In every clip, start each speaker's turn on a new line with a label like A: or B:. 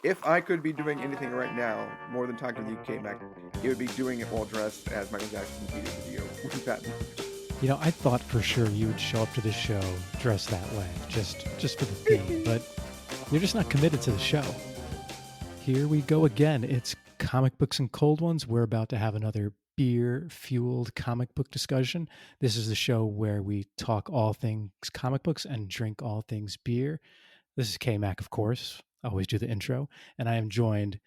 A: If I could be doing anything right now, more than talking to you, KMAC, it would be doing it while dressed as Michael Jackson's music video with Patton.
B: You know, I thought for sure you would show up to the show dressed that way, just for the theme, but you're just not committed to the show. Here we go again. It's Comic Books and Cold Ones. We're about to have another beer-fueled comic book discussion. This is the show where we talk all things comic books and drink all things beer. This is KMAC, of course. I always do the intro, and I am joined,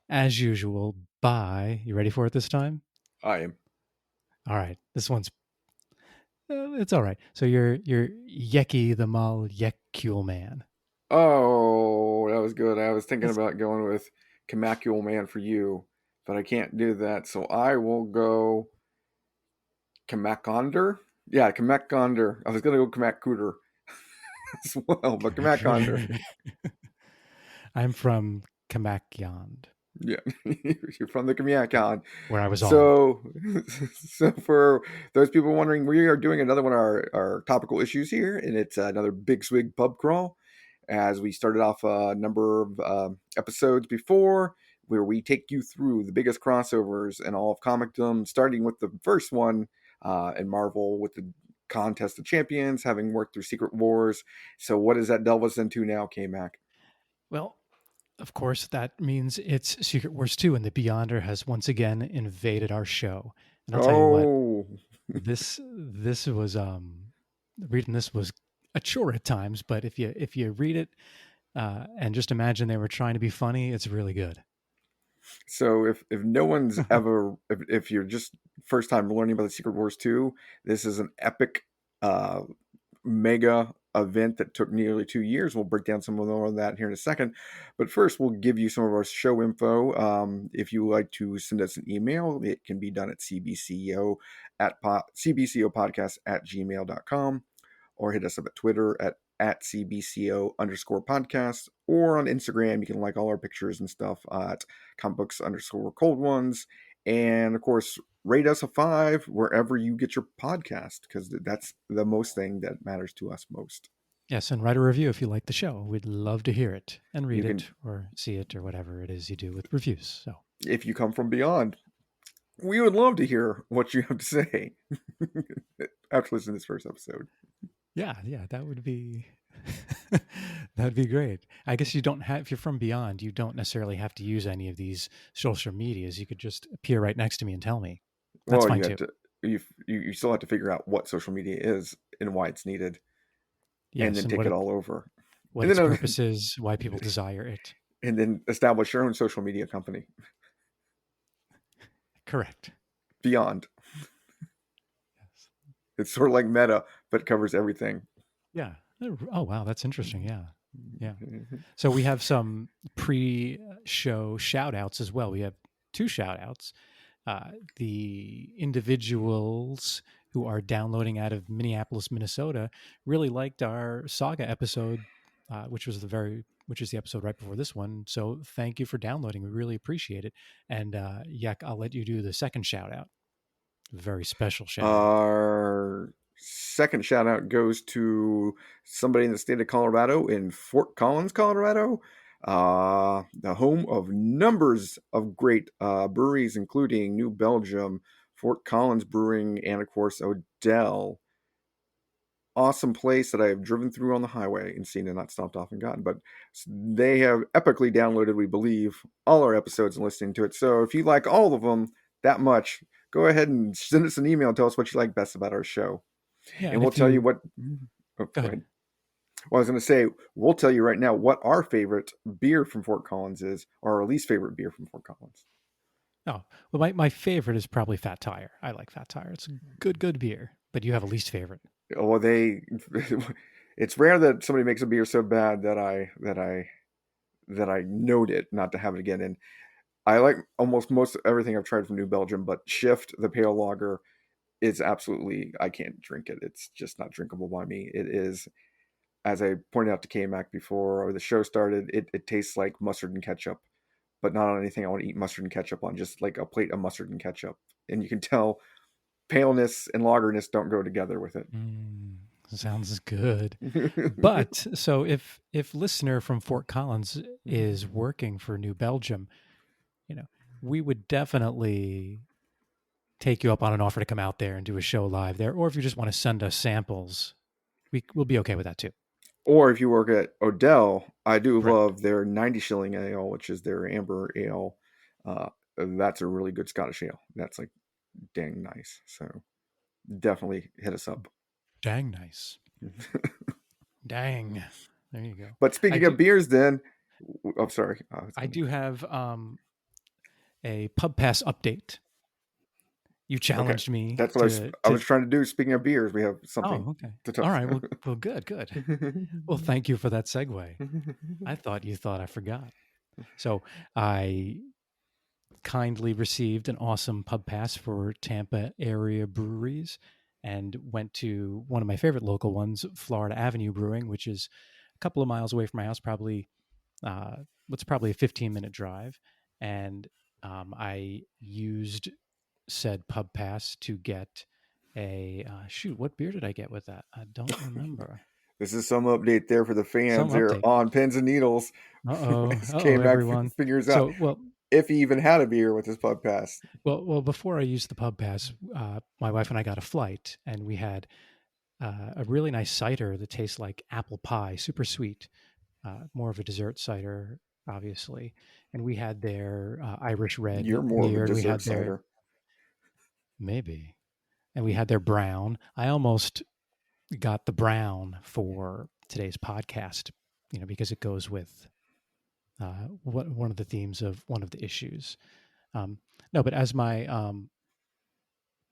B: as usual, by... You ready for it this time?
A: I am.
B: All right. This one's... it's all right. So you're Yeki the Molecule Man.
A: Oh, that was good. I was thinking about going with Kamacule Man for you, but I can't do that. So I will go Kamakonder. Yeah, Kamakonder. I was going to go Kamakcooter as well, but Kamakonder.
B: I'm from Kamakyond.
A: Yeah, you're from the Kamakon.
B: Where I was
A: so for those people wondering, we are doing another one of our topical issues here, and it's another Big Swig pub crawl. As we started off a number of episodes before, where we take you through the biggest crossovers in all of comicdom, starting with the first one in Marvel with the Contest of Champions, having worked through Secret Wars. So what does that delve us into now, K-Mac?
B: Well, of course, that means it's Secret Wars 2, and the Beyonder has once again invaded our show. And I'll tell you what, this was reading this was a chore at times, but if you read it and just imagine they were trying to be funny, it's really good.
A: So if no one's ever, if you're just first time learning about the Secret Wars 2, this is an epic mega event that took nearly 2 years. We'll break down some more of that here in a second. But first, we'll give you some of our show info. If you would like to send us an email, it can be done at cbcopodcast@gmail.com, or hit us up at Twitter at CBCO_podcast, or on Instagram. You can like all our pictures and stuff at comic_books_cold ones. And of course, rate us a 5 wherever you get your podcast, because that's the most thing that matters to us most.
B: Yes, and write a review if you like the show. We'd love to hear it and read it or see it or whatever it is you do with reviews. So
A: if you come from beyond, we would love to hear what you have to say after listening to this first episode.
B: Yeah, that would be that'd be great. I guess you don't have, if you're from beyond, you don't necessarily have to use any of these social medias. You could just appear right next to me and tell me. That's fine too.
A: You still have to figure out what social media is and why it's needed, and then take it all over.
B: What its purpose is, why people desire it.
A: And then establish your own social media company.
B: Correct.
A: Beyond. Yes. It's sort of like Meta, but covers everything.
B: Yeah. Oh, wow. That's interesting. Yeah. So we have some pre-show shout outs as well. We have 2 shout outs. The individuals who are downloading out of Minneapolis, Minnesota really liked our Saga episode, which is the episode right before this one. So thank you for downloading. We really appreciate it. And Yek, I'll let you do the second shout out. Very special shout out.
A: Our second shout out goes to somebody in the state of Colorado, in Fort Collins, Colorado, the home of numbers of great breweries, including New Belgium, Fort Collins Brewing, and of course Odell. Awesome place that I have driven through on the highway and seen and not stopped off and gotten. But they have epically downloaded, we believe, all our episodes and listening to it. So if you like all of them that much, go ahead and send us an email and tell us what you like best about our show. Yeah, and we'll tell you what... Oh, go ahead. Well, I was going to say, we'll tell you right now what our favorite beer from Fort Collins is, or our least favorite beer from Fort Collins.
B: Oh, well, my favorite is probably Fat Tire. I like Fat Tire. It's a good beer, but you have a least favorite.
A: Well, it's rare that somebody makes a beer so bad that I note it not to have it again. And I like almost most everything I've tried from New Belgium, but Shift, the pale lager, is absolutely, I can't drink it. It's just not drinkable by me. It is, as I pointed out to KMAC before the show started, it tastes like mustard and ketchup, but not on anything I want to eat mustard and ketchup on, just like a plate of mustard and ketchup. And you can tell paleness and lagerness don't go together with it.
B: Sounds good. But so if listener from Fort Collins is working for New Belgium, we would definitely take you up on an offer to come out there and do a show live there. Or if you just want to send us samples, we'll be okay with that too.
A: Or if you work at Odell, I do
B: Right.
A: love their 90 shilling ale, which is their amber ale. That's a really good Scottish ale. That's like dang nice. So definitely hit us up.
B: Dang nice. Dang. There you go.
A: But speaking of beers, then, I'm sorry.
B: I do have a pub pass update. You challenged me.
A: That's what I was trying to do. Speaking of beers, we have something to talk about.
B: All right. Well, good. Well, thank you for that segue. I thought you thought I forgot. So I kindly received an awesome pub pass for Tampa area breweries and went to one of my favorite local ones, Florida Avenue Brewing, which is a couple of miles away from my house, probably what's probably a 15-minute drive. And I used said pub pass to get a what beer did I get with that? I don't remember.
A: This is some update there for the fans there on Pins and Needles. KMAC
B: everyone
A: figures out if he even had a beer with his pub pass.
B: Well, before I used the pub pass, my wife and I got a flight, and we had a really nice cider that tastes like apple pie, super sweet, more of a dessert cider, obviously. And we had their Irish red.
A: You're more
B: beer,
A: of a dessert cider.
B: Maybe. And we had their brown. I almost got the brown for today's podcast, because it goes with one of the themes of one of the issues. No, but as my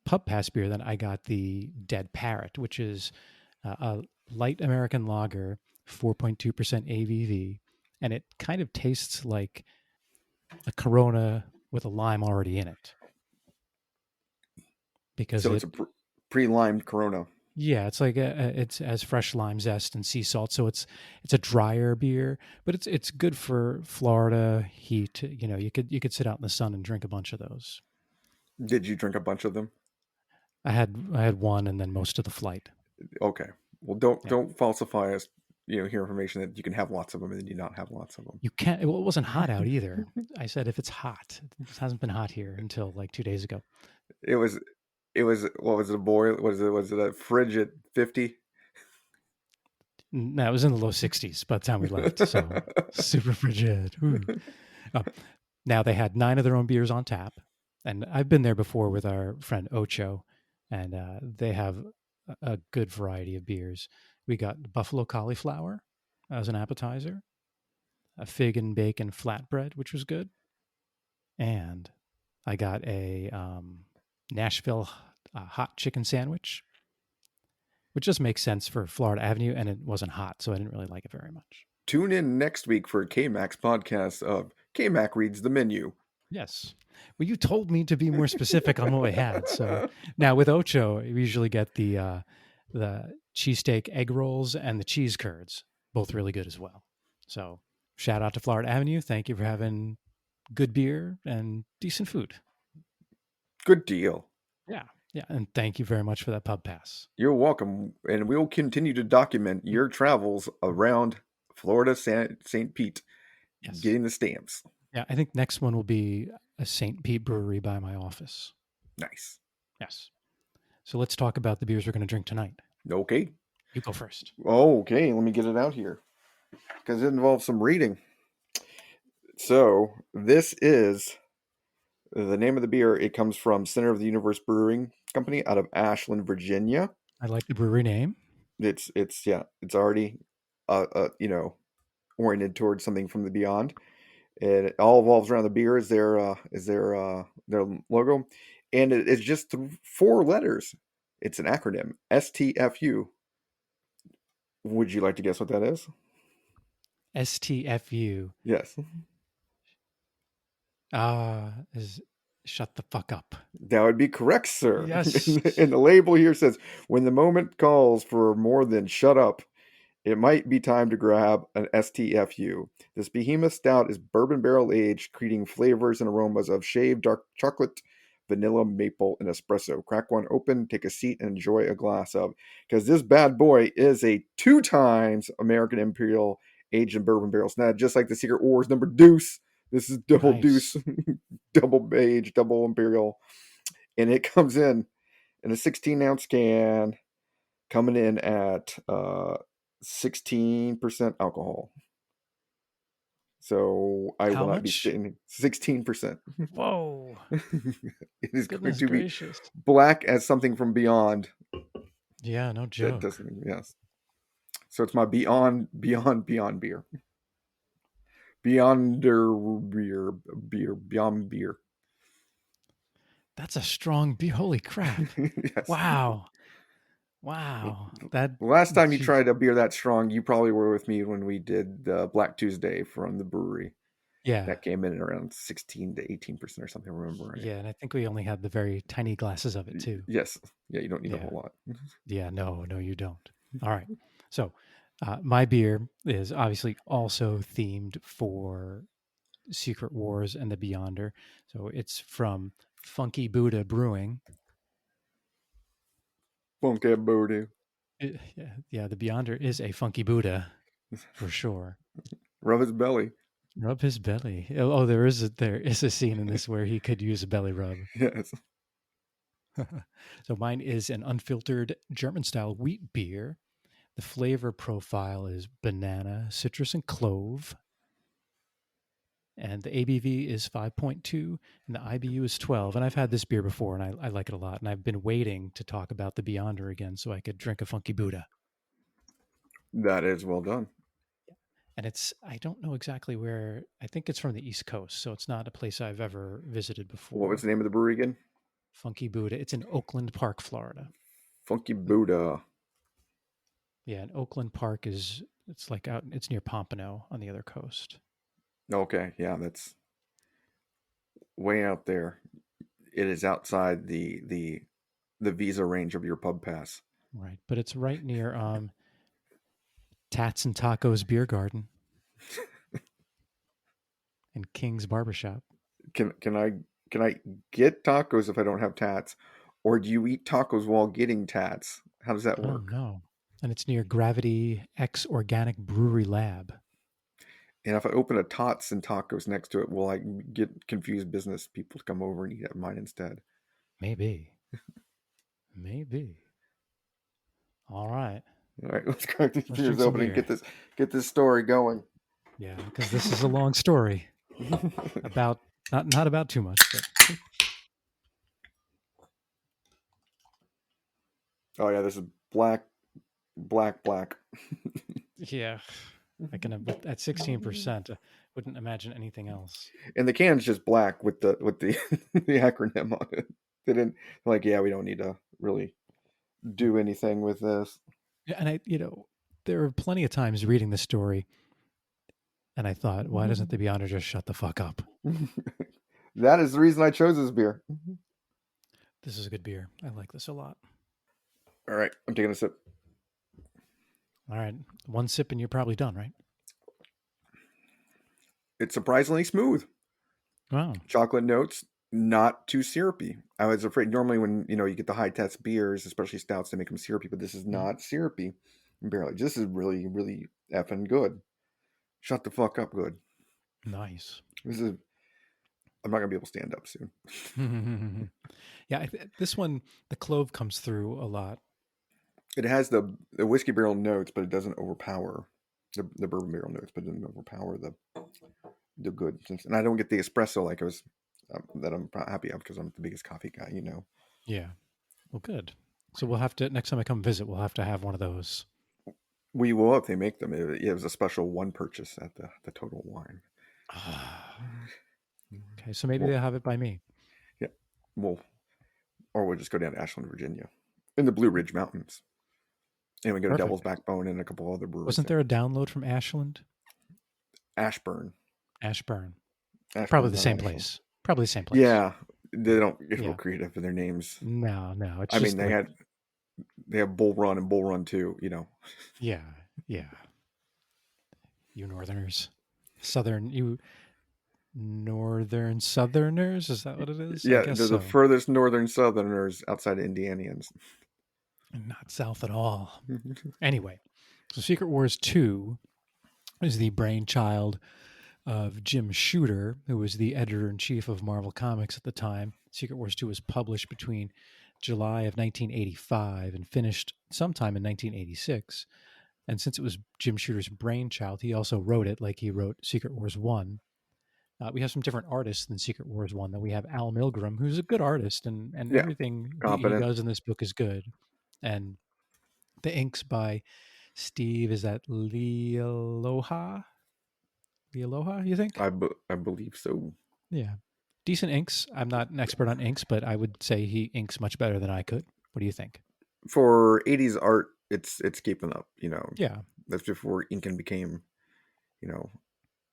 B: pub pass beer, then I got the Dead Parrot, which is a light American lager, 4.2% ABV, and it kind of tastes like a Corona with a lime already in it. Because
A: it's a pre-limed Corona.
B: Yeah, it's like it's as fresh lime zest and sea salt, so it's a drier beer, but it's good for Florida heat. You could sit out in the sun and drink a bunch of those.
A: Did you drink a bunch of them?
B: I had one, and then most of the flight.
A: Okay, well, don't falsify us. Hear information that you can have lots of them and then you not have lots of them.
B: You can't. Well, it wasn't hot out either. I said if it's hot, it hasn't been hot here until like 2 days ago.
A: It was what was it, a boil? Was it a fridge at 50?
B: No, it was in the low 60s by the time we left. So super frigid. Now they had 9 of their own beers on tap, and I've been there before with our friend Ocho, and they have a good variety of beers. We got buffalo cauliflower as an appetizer, a fig and bacon flatbread, which was good, and I got a Nashville hot chicken sandwich, which just makes sense for Florida Avenue, and it wasn't hot, so I didn't really like it very much.
A: Tune in next week for KMAC's podcast of KMAC Reads the Menu.
B: Yes. Well, you told me to be more specific on what we had. So now with Ocho, we usually get the cheesesteak egg rolls and the cheese curds, both really good as well. So shout out to Florida Avenue. Thank you for having good beer and decent food.
A: Good deal.
B: Yeah, and thank you very much for that pub pass.
A: You're welcome, and we will continue to document your travels around Florida, St. Pete, getting the stamps.
B: Yeah, I think next one will be a St. Pete brewery by my office.
A: Nice.
B: Yes. So let's talk about the beers we're going to drink tonight.
A: Okay.
B: You go first.
A: Okay, let me get it out here, because it involves some reading. So this is the name of the beer. It comes from Center of the Universe Brewing Company out of Ashland, Virginia.
B: I like the brewery name.
A: It's already oriented towards something from the beyond. It all revolves around the beer is their logo, and it's just 4 letters. It's an acronym, STFU. Would you like to guess what that is?
B: STFU.
A: Yes.
B: Is shut the fuck up.
A: That would be correct, sir.
B: Yes.
A: And the label here says, when the moment calls for more than shut up, it might be time to grab an STFU. This behemoth stout is bourbon barrel aged, creating flavors and aromas of shaved dark chocolate, vanilla, maple, and espresso. Crack one open, take a seat, and enjoy a glass of. Because this bad boy is a 2 times American Imperial aged in bourbon barrels. Now, just like the Secret Wars number deuce, this is double
B: Nice.
A: deuce, double age, double Imperial. And it comes in a 16-ounce can, coming in at 16% alcohol. So I
B: How
A: will not be
B: much?
A: staying 16%.
B: Whoa.
A: It is going
B: Goodness
A: to be
B: gracious.
A: black as something from beyond.
B: Yeah, no
A: That
B: joke.
A: doesn't, yes. So it's my beyond beer. Beyonder beer, beyond beer.
B: That's a strong beer. Holy crap.
A: Yes.
B: Wow. Wow. That,
A: The last time you
B: geez.
A: tried a beer that strong, you probably were with me when we did the Black Tuesday from the brewery.
B: Yeah.
A: That came in at around 16 to 18% or something, I remember right.
B: Yeah, and I think we only had the very tiny glasses of it too.
A: Yes. Yeah, you don't need a
B: Yeah.
A: whole lot.
B: Yeah, no, you don't. All right. So, my beer is obviously also themed for Secret Wars and the Beyonder. So it's from Funky Buddha Brewing.
A: Funky booty.
B: Yeah, the Beyonder is a Funky Buddha for sure.
A: Rub his belly.
B: Rub his belly. Oh, there is a scene in this where he could use a belly rub.
A: Yes.
B: So mine is an unfiltered German style wheat beer. The flavor profile is banana, citrus, and clove. And the ABV is 5.2 and the IBU is 12. And I've had this beer before and I like it a lot. And I've been waiting to talk about the Beyonder again so I could drink a Funky Buddha.
A: That is well done.
B: And I don't know exactly where, I think it's from the East Coast. So it's not a place I've ever visited before.
A: What was the name of the brewery again?
B: Funky Buddha. It's in Oakland Park, Florida.
A: Funky Buddha.
B: Yeah, and Oakland Park it's near Pompano on the other coast.
A: Okay, yeah, that's way out there. It is outside the visa range of your pub pass.
B: Right, but it's right near Tats and Tacos Beer Garden and King's Barbershop.
A: Can I get tacos if I don't have tats, or do you eat tacos while getting tats? How does that work?
B: Oh no! And it's near Gravity X Organic Brewery Lab.
A: And if I open a Tots and Tacos next to it, will I get confused business people to come over and eat at mine instead?
B: Maybe. All right.
A: All right, let's crack these
B: Let's
A: beers
B: drink some
A: open and
B: beer.
A: get this story going.
B: Yeah, because this is a long story about not about too much. But...
A: Oh yeah, this is black.
B: Yeah, I can at 16%. Wouldn't imagine anything else.
A: And the can's just black with the the acronym on it. They didn't like, yeah, we don't need to really do anything with this.
B: Yeah, and there are plenty of times reading the story, and I thought, why doesn't the Beyonder just shut the fuck up?
A: That is the reason I chose this beer.
B: This is a good beer. I like this a lot.
A: All right, I'm taking a sip.
B: All right, one sip and you're probably done, right?
A: It's surprisingly smooth.
B: Wow.
A: Chocolate notes, not too syrupy. I was afraid normally when you get the high test beers, especially stouts, they make them syrupy, but this is not syrupy. Barely. This is really, really effing good. Shut the fuck up, good.
B: Nice.
A: I'm not gonna be able to stand up soon.
B: Yeah, this one, the clove comes through a lot.
A: It has the whiskey barrel notes, but it doesn't overpower the bourbon barrel notes, but it doesn't overpower the good. And I don't get the espresso like I was that I'm happy of because I'm the biggest coffee guy,
B: Yeah. Well, good. So we'll have to next time I come visit, we'll have to have one of those.
A: We will if they make them. It was a special one purchase at the Total Wine.
B: Okay, so maybe they'll have it by me.
A: Yeah, or we'll just go down to Ashland, Virginia, in the Blue Ridge Mountains, and we go to Devil's Backbone and a couple other breweries.
B: Wasn't there a download from Ashland?
A: Ashburn.
B: Probably the same place. Probably the same place.
A: Yeah, they don't get real creative in their names.
B: No.
A: It's just they have Bull Run and Bull Run 2,
B: Yeah. You Northerners, Southern, you Northern Southerners. Is that what it is? I
A: Yeah,
B: guess
A: they're the
B: so.
A: furthest northern Southerners outside of Indianians.
B: Not South at all. Anyway, so Secret Wars 2 is the brainchild of Jim Shooter, who was the editor in chief of Marvel Comics at the time. Secret Wars 2 was published between July of 1985 and finished sometime in 1986. And since it was Jim Shooter's brainchild, he also wrote it like he wrote Secret Wars 1. We have some different artists than Secret Wars 1, though. We have Al Milgrom, who's a good artist, and
A: Yeah,
B: everything he
A: competent.
B: does in this book is good. And the inks by Steve, is that Lealoha? Lealoha, you think?
A: I believe so.
B: Yeah. Decent inks. I'm not an expert on inks, but I would say he inks much better than I could. What do you think?
A: For 80s art, it's keeping up.
B: Yeah.
A: That's before inking became, you know,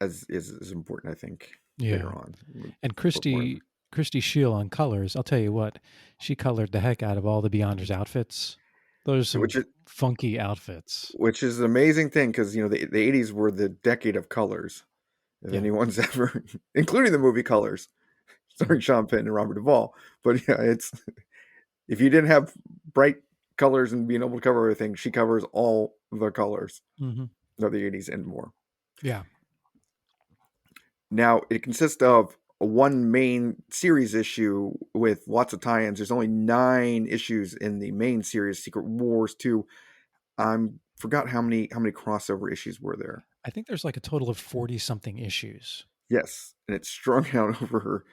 A: as important. I think later
B: Yeah.
A: on.
B: And
A: Book more.
B: Christy Shield on colors, I'll tell you what, she colored the heck out of all the Beyonders outfits. Those are some
A: Which is
B: funky outfits.
A: an amazing thing because the 80s were the decade of colors. If
B: Yeah.
A: anyone's ever, including the movie Colors, starring
B: Mhm.
A: Sean Penn and Robert Duvall. But yeah, it's if you didn't have bright colors and being able to cover everything, she covers all the colors
B: Mhm.
A: of the 80s and more.
B: Yeah.
A: Now, it consists of one main series issue with lots of tie-ins. There's only 9 issues in the main series, Secret Wars 2. I forgot how many crossover issues were there.
B: I think there's like a total of 40 something issues.
A: Yes, and it's strung out over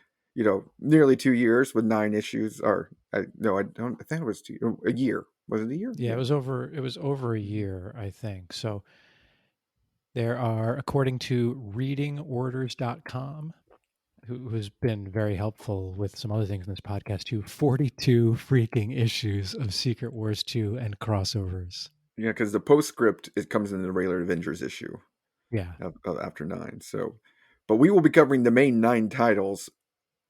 A: nearly 2 years with 9 issues. Or no, I don't. I think it was a year. Was it a year?
B: Yeah,
A: Yeah.
B: it was over a year, I think. So there are, according to readingorders.com, who's been very helpful with some other things in this podcast too, 42 freaking issues of Secret Wars 2 and crossovers.
A: Yeah, because the postscript it comes in the regular Avengers issue
B: Yeah.
A: after 9. So, but we will be covering the main 9 titles,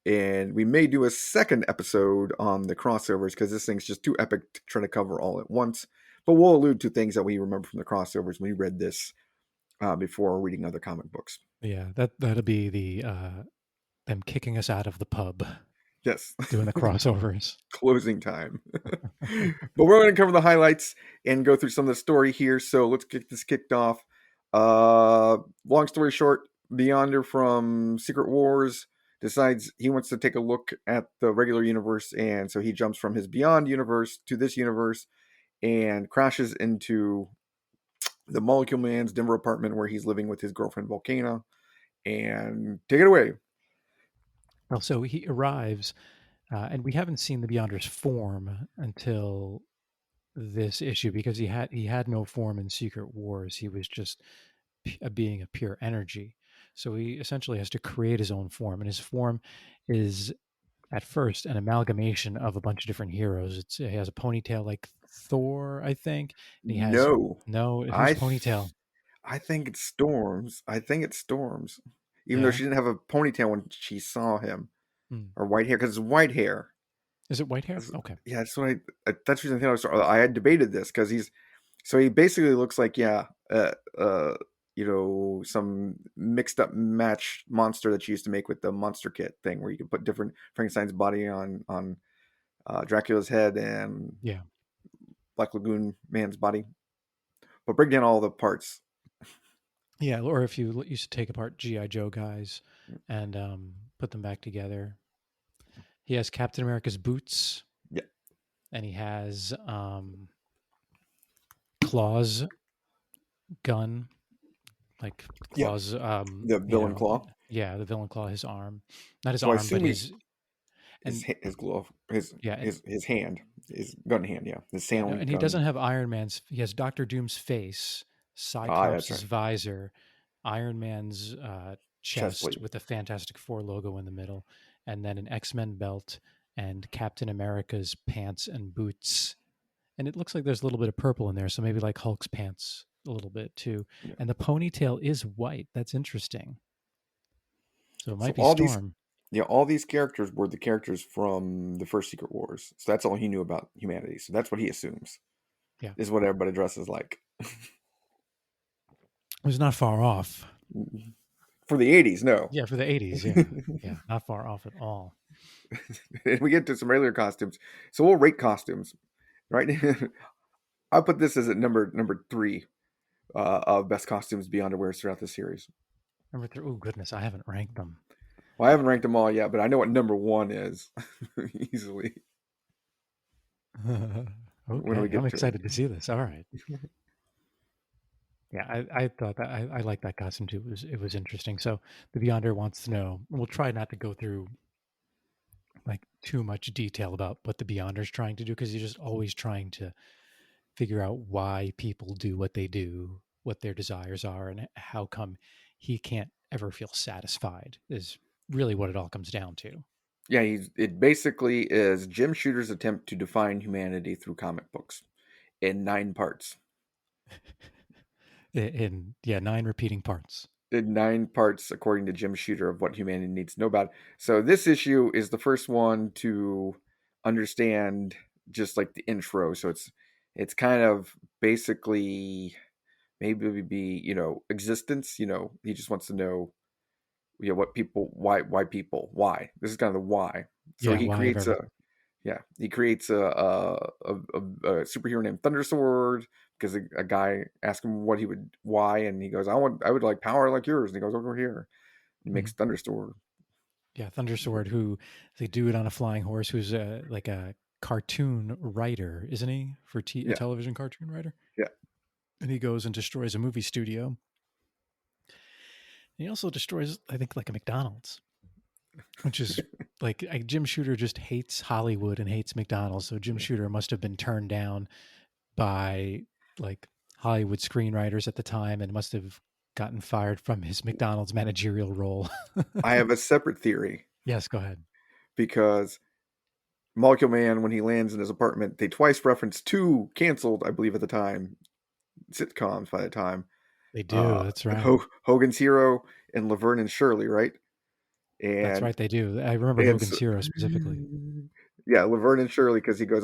A: and we may do a second episode on the crossovers because this thing's just too epic to try to cover all at once. But we'll allude to things that we remember from the crossovers when we read this before reading other comic books.
B: Yeah, that'll be the them kicking us out of the pub
A: Yes.
B: doing the crossovers.
A: Closing time. But we're going to cover the highlights and go through some of the story here. So let's get this kicked off. Long story short, Beyonder from Secret Wars decides he wants to take a look at the regular universe, and so he jumps from his Beyond universe to this universe and crashes into the Molecule Man's Denver apartment where he's living with his girlfriend Volcana. And take it away.
B: Well, so he arrives, and we haven't seen the Beyonder's form until this issue because he had no form in Secret Wars. He was just a being of pure energy. So he essentially has to create his own form, and his form is at first an amalgamation of a bunch of different heroes. He has a ponytail like Thor, I think, and he has
A: No,
B: no who's
A: I
B: ponytail.
A: I think it's Storms. I think it's Storms. Even though
B: Yeah,
A: she didn't have a ponytail when she saw him,
B: hmm.
A: or white hair, because it's white hair.
B: Is it white hair? Okay,
A: Yeah, that's what that's the reason I had debated this because he basically looks like some mixed up match monster that you used to make with the monster kit thing where you could put different Frankenstein's body on Dracula's head and
B: yeah.
A: Black Lagoon man's body, but break down all the parts.
B: Yeah, or if you used to take apart GI Joe guys and put them back together. He has Captain America's boots,
A: Yeah,
B: and he has Claw's gun, like
A: yeah,
B: Claw's.
A: the villain claw.
B: Yeah, the villain claw. His arm, not his
A: So I
B: arm, but
A: assume
B: his. And
A: his glove, his
B: yeah,
A: his his hand, his gun hand, yeah, his
B: yeah, no,
A: sailing
B: and he
A: gun.
B: doesn't have Iron Man's. He has Doctor Doom's face,
A: Ah, that's
B: Cyclops'
A: right.
B: visor, Iron Man's
A: Chest
B: chest
A: plate.
B: with the Fantastic Four logo in the middle, and then an X-Men belt and Captain America's pants and boots. And it looks like there's a little bit of purple in there, so maybe like Hulk's pants a little bit too.
A: Yeah.
B: And the ponytail is white. That's interesting. So it
A: So
B: might be Storm.
A: all these characters were the characters from the first Secret Wars. So that's all he knew about humanity. So that's what he assumes
B: Yeah.
A: is what everybody dresses like.
B: It was not far off.
A: For the 80s, no.
B: Yeah, for the 80s, yeah. Yeah, not far off at all.
A: And we get to some regular costumes. So we'll rate costumes, right? I put this as at number 3 of best costumes Beyonder wears throughout the series.
B: Number 3. Oh, goodness, I haven't ranked them.
A: Well, I haven't ranked them all yet, but I know what number 1 is easily when we
B: Okay, I'm
A: get to
B: excited to see this. All right. Yeah, I thought that I liked that costume too. It was interesting. So the Beyonder wants to know. We'll try not to go through like too much detail about what the Beyonder's trying to do because he's just always trying to figure out why people do what they do, what their desires are, and how come he can't ever feel satisfied. Is really what it all comes down to.
A: Yeah, it basically is Jim Shooter's attempt to define humanity through comic books in 9 parts.
B: In 9 repeating parts.
A: In 9 parts, according to Jim Shooter, of what humanity needs to know about. So this issue is the first one to understand just like the intro. So it's kind of basically maybe be existence. He just wants to know what people, why people, why. This is kind of the why. So
B: Yeah, why of everything.
A: he creates a superhero named Thundersword because a guy asked him why, and he goes, I would like power like yours, and he goes over here. He makes Thundersword.
B: Yeah, Thundersword, who they do it on a flying horse, who's like a cartoon writer, isn't he? For a
A: Yeah,
B: television cartoon writer.
A: yeah.
B: And he goes and destroys a movie studio. And he also destroys, I think, like a McDonald's, which is like Jim Shooter just hates Hollywood and hates McDonald's. So Jim Shooter must have been turned down by like Hollywood screenwriters at the time and must have gotten fired from his McDonald's managerial role.
A: I have a separate theory
B: Yes, go ahead.
A: because Molecule Man, when he lands in his apartment, they twice reference 2 canceled, I believe, at the time sitcoms by the time.
B: They do. That's right.
A: Hogan's Hero and Laverne and Shirley, right?
B: That's
A: And
B: right. They do. I remember
A: and
B: Hogan's Hero specifically.
A: yeah, Laverne and Shirley, because he goes,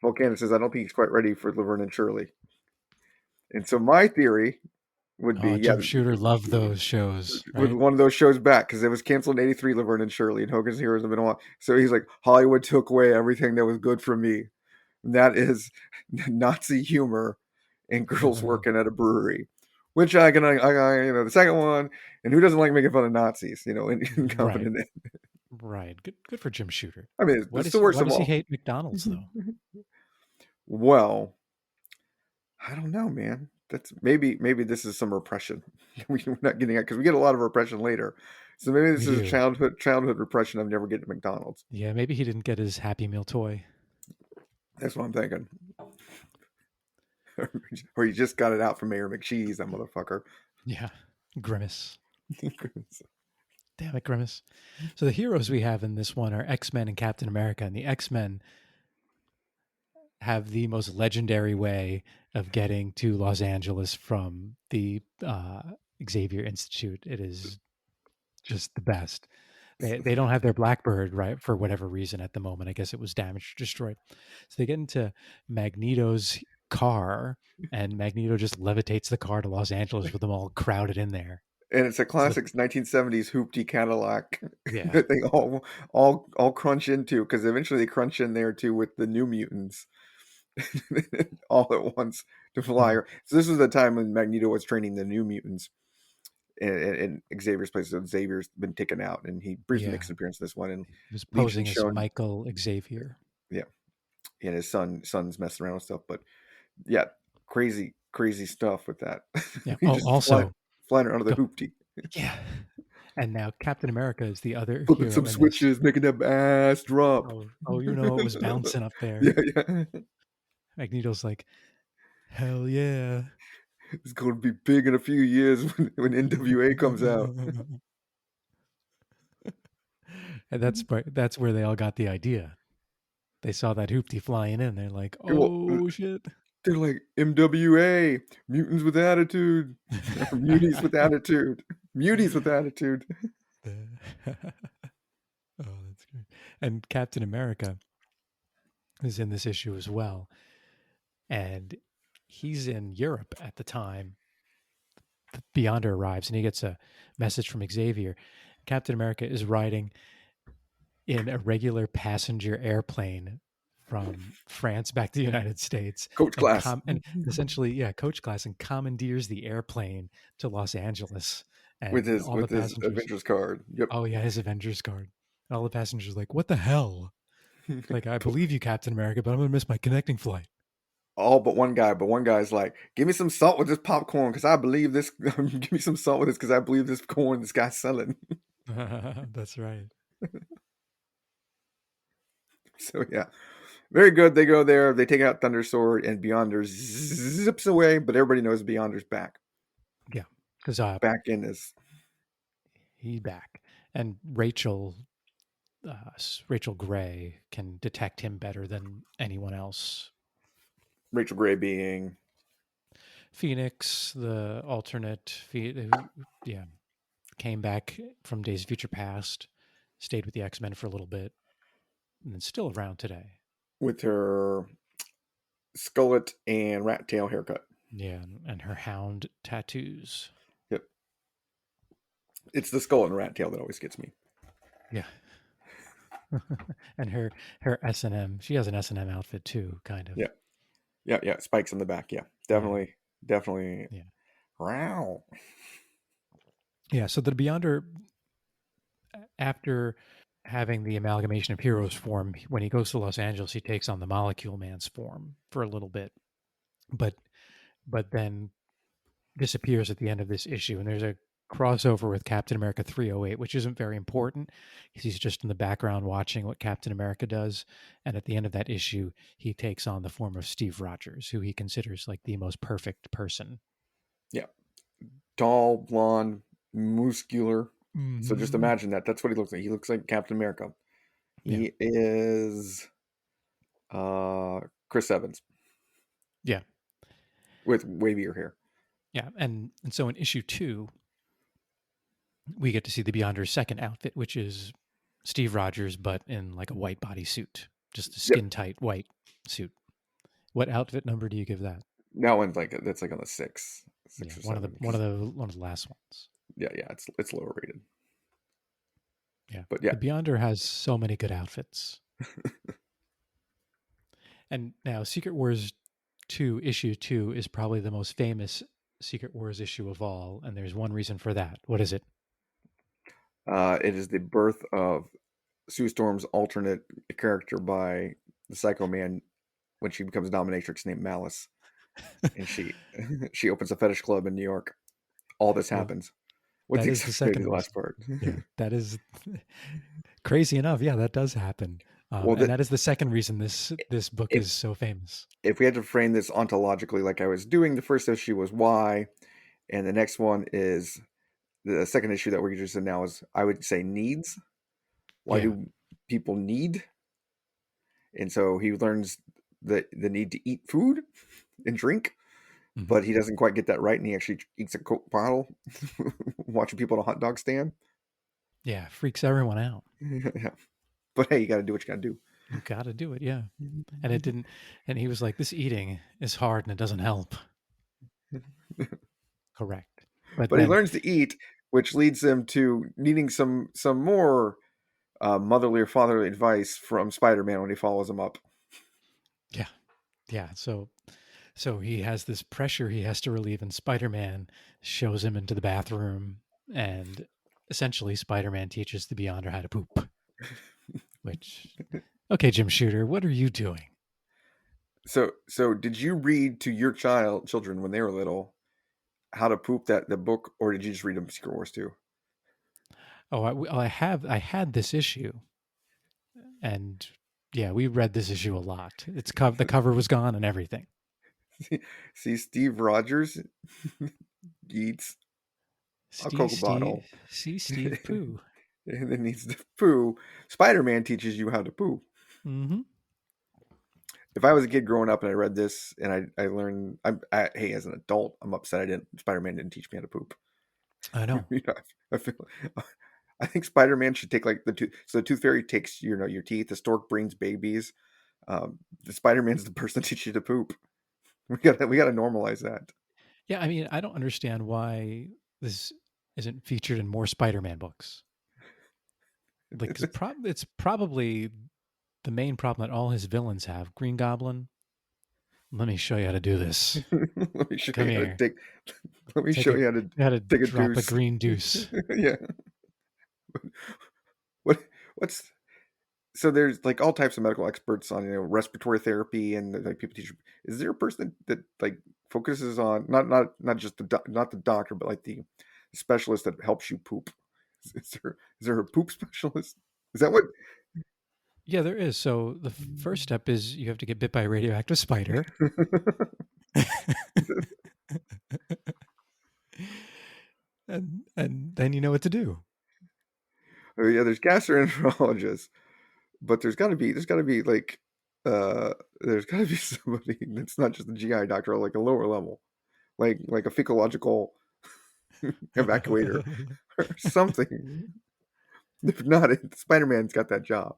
A: Volcano says, I don't think he's quite ready for Laverne and Shirley. And so my theory would be,
B: Oh, Jim Shooter loved those shows,
A: with
B: right?
A: one of those shows back, because it was canceled in '83, Laverne and Shirley, and Hogan's Heroes have been on. So he's like, Hollywood took away everything that was good from me. And that is Nazi humor and girls working at a brewery. Which I the second one, and who doesn't like making fun of Nazis, in
B: Right.
A: company.
B: Right. Good for Jim Shooter.
A: I mean,
B: Why
A: it's the worst
B: why
A: of
B: does he
A: all.
B: hate McDonald's though?
A: Well, I don't know, man. That's maybe this is some repression we're not getting at because we get a lot of repression later. So maybe this
B: We
A: is
B: do.
A: childhood repression of never getting McDonald's.
B: Yeah, maybe he didn't get his Happy Meal toy.
A: That's what I'm thinking. Or you just got it out from Mayor McCheese, that motherfucker.
B: Yeah. Grimace. Damn it, Grimace. So the heroes we have in this one are X-Men and Captain America, and the X-Men have the most legendary way of getting to Los Angeles from the Xavier Institute. It is just the best. They don't have their Blackbird, right, for whatever reason at the moment. I guess it was damaged or destroyed. So they get into Magneto's car, and Magneto just levitates the car to Los Angeles with them all crowded in there.
A: And it's a classic 1970s hoopty Cadillac
B: Yeah.
A: that they all crunch into, because eventually they crunch in there too with the New Mutants all at once to fly. So this was the time when Magneto was training the New Mutants in Xavier's place. So Xavier's been taken out, and he briefly makes an appearance in this one. And
B: He was
A: Legion
B: posing as
A: shown,
B: Michael Xavier.
A: yeah, and his son's messing around with stuff. But yeah, crazy stuff with that.
B: Yeah.
A: He
B: Oh,
A: just
B: also,
A: flying around the hoopty.
B: yeah. And now Captain America is the other
A: Flipping
B: hero
A: some
B: in this.
A: switches, making that ass drop.
B: Oh, it was bouncing up there.
A: Yeah.
B: Magneto's like, hell yeah.
A: It's going to be big in a few years when NWA comes out.
B: And that's where they all got the idea. They saw that hoopty flying in. They're like,
A: Well,
B: oh shit.
A: they're like, MWA, mutants with attitude. Muties with attitude. Muties with attitude.
B: Oh, that's great. And Captain America is in this issue as well. And he's in Europe at the time. the Beyonder arrives and he gets a message from Xavier. Captain America is riding in a regular passenger airplane from France back to the United States,
A: Coach
B: and
A: class
B: and essentially, yeah, coach class, and commandeers the airplane to Los Angeles,
A: with
B: and
A: his
B: all the passengers.
A: Avengers card. Yep.
B: Oh yeah, his Avengers card. And all the passengers are like, "What the hell?" Like, I believe you, Captain America, but I'm gonna miss my connecting flight.
A: All but one guy. But one guy's like, "Give me some salt with this popcorn, because I believe this. Give me some salt with this, because I believe this corn this guy's selling."
B: That's right.
A: So yeah, very good. They go there. They take out Thunder Sword, and Beyonder zips away. But everybody knows Beyonder's back.
B: Yeah, because
A: Back in his
B: he's back, and Rachel Gray can detect him better than anyone else.
A: Rachel Gray being
B: Phoenix, the alternate, yeah, came back from Days of Future Past, stayed with the X-Men for a little bit, and then still around today.
A: with her skullet and rat tail haircut.
B: Yeah, and her hound tattoos.
A: Yep. It's the skull and rat tail that always gets me.
B: Yeah. And her S&M, she has an S&M outfit too, kind of.
A: Yeah. Spikes on the back. Yeah, definitely.
B: Yeah.
A: Wow.
B: Yeah, so the Beyonder, after having the amalgamation of heroes form, when he goes to Los Angeles, he takes on the Molecule Man's form for a little bit, but then disappears at the end of this issue. And there's a crossover with Captain America 308, which isn't very important. He's just in the background watching what Captain America does. And at the end of that issue, he takes on the form of Steve Rogers, who he considers like the most perfect person.
A: Yeah. Tall, blonde, muscular.
B: Mm-hmm.
A: So just imagine that. That's what he looks like. He looks like Captain America. He is Chris Evans.
B: Yeah.
A: With wavier hair.
B: Yeah. And so in issue 2, we get to see the Beyonder's second outfit, which is Steve Rogers, but in like a white bodysuit, just a skin tight white suit. What outfit number do you give that?
A: That one's that's like on the six or
B: one
A: seven.
B: One of the last ones.
A: Yeah, it's lower rated.
B: Yeah,
A: but yeah,
B: the Beyonder has so many good outfits. And now, Secret Wars 2 issue 2 is probably the most famous Secret Wars issue of all, and there's one reason for that. What is it?
A: It is the birth of Sue Storm's alternate character by the Psycho Man when she becomes dominatrix named Malice, and she opens a fetish club in New York. All this happens.
B: That is the second
A: last part.
B: Yeah, that is crazy enough. Yeah, that does happen. And that is the second reason this book is so famous.
A: If we had to frame this ontologically, like I was doing, the first issue was why, and the next one is the second issue that we're just in now is, I would say, needs. Why do people need? And so he learns the need to eat food and drink, but he doesn't quite get that right, and he actually eats a Coke bottle watching people at a hot dog stand.
B: Yeah, freaks everyone out.
A: Yeah. But hey, you got to do what you got to do.
B: You got to do it, yeah. And it didn't. And he was like, "This eating is hard, and it doesn't help." Correct.
A: But he learns to eat, which leads him to needing some more motherly or fatherly advice from Spider-Man when he follows him up.
B: Yeah. So he has this pressure he has to relieve, and Spider-Man shows him into the bathroom, and essentially Spider-Man teaches the Beyonder how to poop. Which, okay, Jim Shooter, what are you doing?
A: So did you read to your children when they were little how to poop the book, or did you just read them Secret Wars 2?
B: Oh, I had this issue, and yeah, we read this issue a lot. The cover was gone and everything.
A: See, Steve Rogers eats a Coke bottle.
B: See, Steve poo.
A: And then needs to poo. Spider-Man teaches you how to poo.
B: Mm-hmm.
A: If I was a kid growing up and I read this and I learned, hey, as an adult, I'm upset Spider-Man didn't teach me how to poop.
B: I know.
A: I think Spider-Man should take like the Tooth Fairy takes your teeth. The stork brings babies. The Spider-Man's the person that teaches you to poop. We gotta normalize that.
B: Yeah, I mean, I don't understand why this isn't featured in more Spider-Man books. Like, 'cause it's probably the main problem that all his villains have. Green Goblin, let me show you how to do this.
A: Let me show
B: Come
A: you how to
B: here.
A: take. Let me
B: Take
A: show
B: a
A: you how to
B: how to
A: take a
B: drop a
A: deuce.
B: green deuce.
A: Yeah. What? What's so? There's like all types of medical experts on respiratory therapy and like people teach. Is there a person that like focuses on not just not the doctor, but like the specialist that helps you poop? Is there a poop specialist? Is that what?
B: Yeah, there is. So the first step is you have to get bit by a radioactive spider. and then you know what to do.
A: Oh, yeah, there's gastroenterologists, but there's got to be like there's got to be somebody that's not just a GI doctor, like a lower level, like a fecological evacuator or something. If not, Spider-Man's got that job.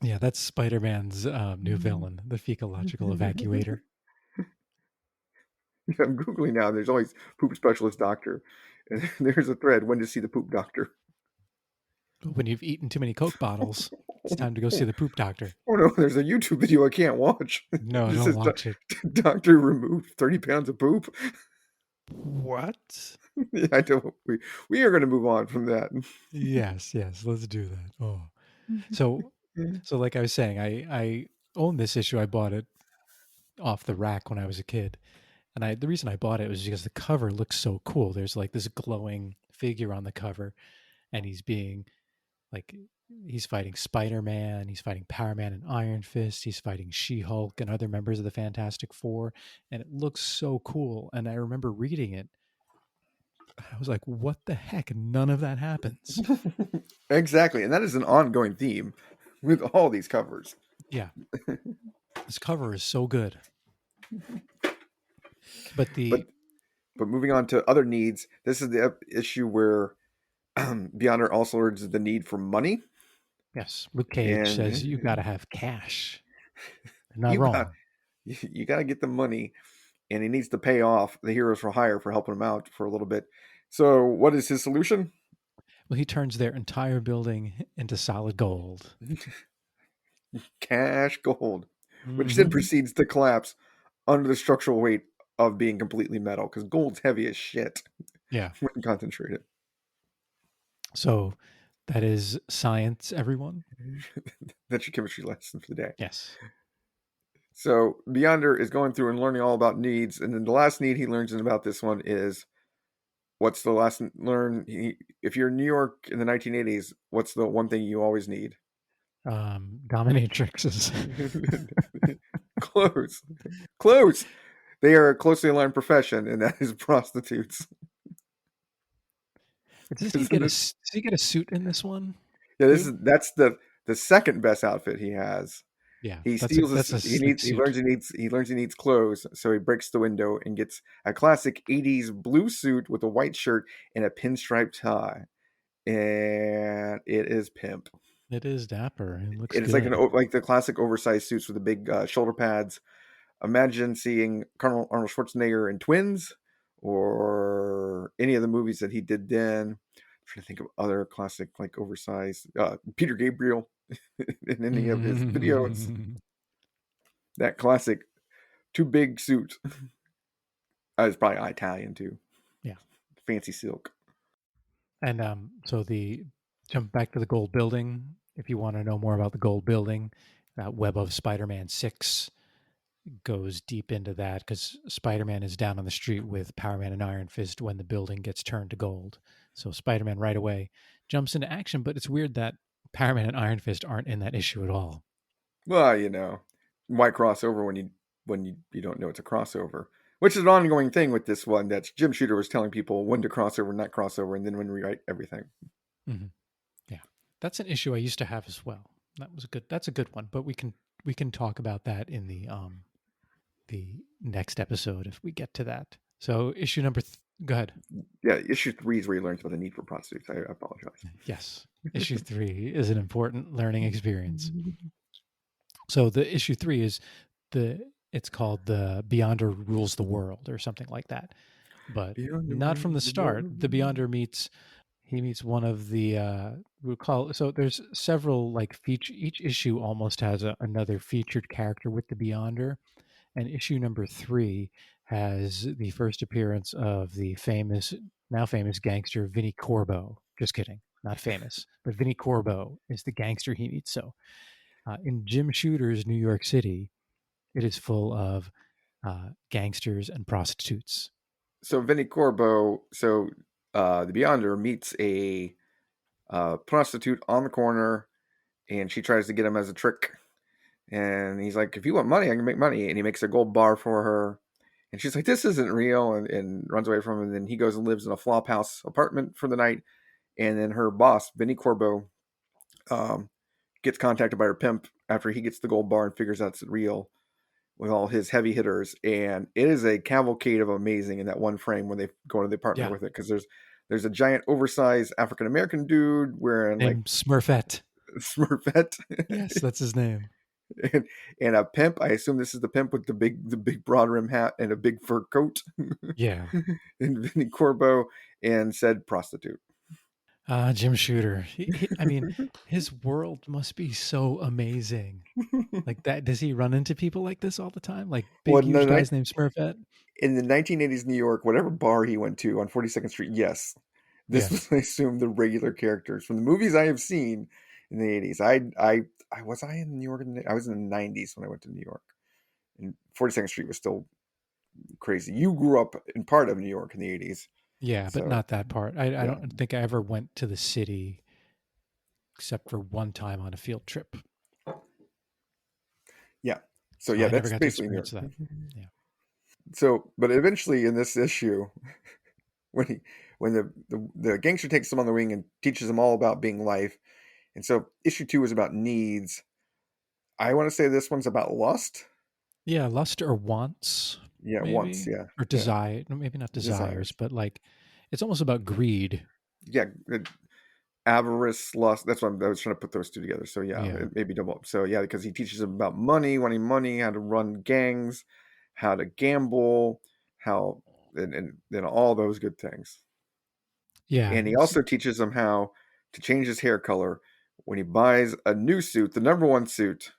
B: Yeah, that's Spider-Man's new villain, the fecological evacuator.
A: I'm googling now. There's always poop specialist doctor, and there's a thread when to see the poop doctor.
B: When you've eaten too many Coke bottles, it's time to go see the poop doctor.
A: Oh no, there's a YouTube video I can't watch.
B: No,
A: It
B: don't
A: says
B: watch it.
A: doctor removed 30 pounds of poop.
B: What?
A: Yeah, I don't. We are going to move on from that.
B: Yes, let's do that. Oh. So like I was saying, I own this issue. I bought it off the rack when I was a kid. And the reason I bought it was because the cover looks so cool. There's like this glowing figure on the cover, and he's fighting Spider-Man, he's fighting Power Man and Iron Fist, he's fighting She-Hulk and other members of the Fantastic Four, and it looks so cool. And I remember reading it. I was like, what the heck? None of that happens.
A: Exactly, and that is an ongoing theme with all these covers.
B: Yeah. This cover is so good. But
A: but moving on to other needs, this is the issue where Beyonder also urges the need for money.
B: yes, Luke Cage says you got to have cash. Not
A: you got
B: wrong.
A: you got to get the money, and he needs to pay off the Heroes for Hire for helping him out for a little bit. So, what is his solution?
B: Well, he turns their entire building into solid gold.
A: Cash gold, which then proceeds to collapse under the structural weight of being completely metal, because gold's heavy as shit.
B: Yeah.
A: When concentrated.
B: So that is science, everyone.
A: That's your chemistry lesson for the day.
B: Yes.
A: So Beyonder is going through and learning all about needs, and then the last need he learns about this one is what's the last learn? If you're in New York in the 1980s, what's the one thing you always need?
B: Dominatrixes.
A: Close. They are a closely aligned profession, and that is prostitutes.
B: Does he get a suit in this one?
A: Yeah, that's the second best outfit he has.
B: Yeah,
A: he steals. He learns he needs clothes, so he breaks the window and gets a classic '80s blue suit with a white shirt and a pinstripe tie, and it is pimp.
B: It is dapper. It looks.
A: It's
B: good.
A: like the classic oversized suits with the big shoulder pads. Imagine seeing Colonel Arnold Schwarzenegger in Twins, or any of the movies that he did then. I'm trying to think of other classic like oversized Peter Gabriel in any of his videos. That classic too big suit. It's probably Italian too.
B: Yeah,
A: fancy silk.
B: And so the jump back to the gold building. If you want to know more about the gold building, that Web of Spider-Man 6 goes deep into that, because Spider-Man is down on the street with Power Man and Iron Fist when the building gets turned to gold. So Spider-Man right away jumps into action, but it's weird that Power Man and Iron Fist aren't in that issue at all.
A: Well, why crossover when you don't know it's a crossover? Which is an ongoing thing with this one. That Jim Shooter was telling people when to crossover, not crossover, and then when to rewrite everything.
B: Mm-hmm. Yeah, that's an issue I used to have as well. That's a good one, but we can talk about that in the next episode if we get to that. So issue number go ahead.
A: Yeah, issue 3 is where he learns about the need for prostitutes. I apologize.
B: Yes, issue 3 is an important learning experience. So the issue 3 is it's called the Beyonder Rules the World or something like that. but
A: Beyonder
B: not from the
A: meets
B: start. The Beyonder meets he meets one of the we'll call so there's several like feature each issue almost has another featured character with the Beyonder, and issue number 3 has the first appearance of the famous now famous gangster Vinnie Corbo. Just kidding, not famous, but Vinnie Corbo is the gangster he meets. So in Jim Shooter's New York City, it is full of gangsters and prostitutes.
A: So Vinnie Corbo, the Beyonder meets a prostitute on the corner, and she tries to get him as a trick. And he's like, "If you want money, I can make money." And he makes a gold bar for her. And she's like, "This isn't real," and runs away from him. And then he goes and lives in a flop house apartment for the night. And then her boss, Vinnie Corbo, um, gets contacted by her pimp after he gets the gold bar and figures out it's real with all his heavy hitters. And it is a cavalcade of amazing in that one frame when they go into the apartment
B: Yeah,
A: with it, because there's a giant oversized African American dude wearing like
B: named Smurfette.
A: Smurfette.
B: Yes, that's his name.
A: and, and a pimp. I assume this is the pimp with the big broad rim hat and a big fur coat.
B: Yeah.
A: And Vinnie Corbo and said prostitute.
B: Jim Shooter. I mean, his world must be so amazing. Like that, does he run into people like this all the time? Like
A: Well,
B: big, huge guys named Smurfette?
A: in the 1980s New York, whatever bar he went to on 42nd Street, yes, this
B: Yeah.
A: was, I assume, the regular characters from the movies I have seen in the 80s. I was I in New York. I was in the 90s when I went to New York, and 42nd Street was still crazy. You grew up in part of New York in the 80s,
B: Yeah, but
A: so
B: not that part. I
A: yeah,
B: don't think I ever went to the city except for one time on a field trip.
A: yeah. So
B: So
A: yeah,
B: I never
A: that's
B: got to
A: basically New
B: experience
A: York.
B: that. Yeah.
A: So, but eventually in this issue, when he when the gangster takes him on the wing and teaches him all about being life, and so issue 2 is about needs. I want to say this one's about lust.
B: Yeah, lust or wants,
A: Yeah, once,
B: maybe,
A: yeah,
B: or
A: yeah,
B: desire. No, maybe not desires,
A: desires.
B: but like it's almost about greed.
A: Yeah, avarice, lust. That's what I was trying to put those two together. So yeah,
B: Yeah.
A: maybe double up. So yeah, because he teaches him about money, wanting money, how to run gangs, how to gamble, how and then all those good things.
B: Yeah.
A: And he also teaches him how to change his hair color when he buys a new suit. The number one suit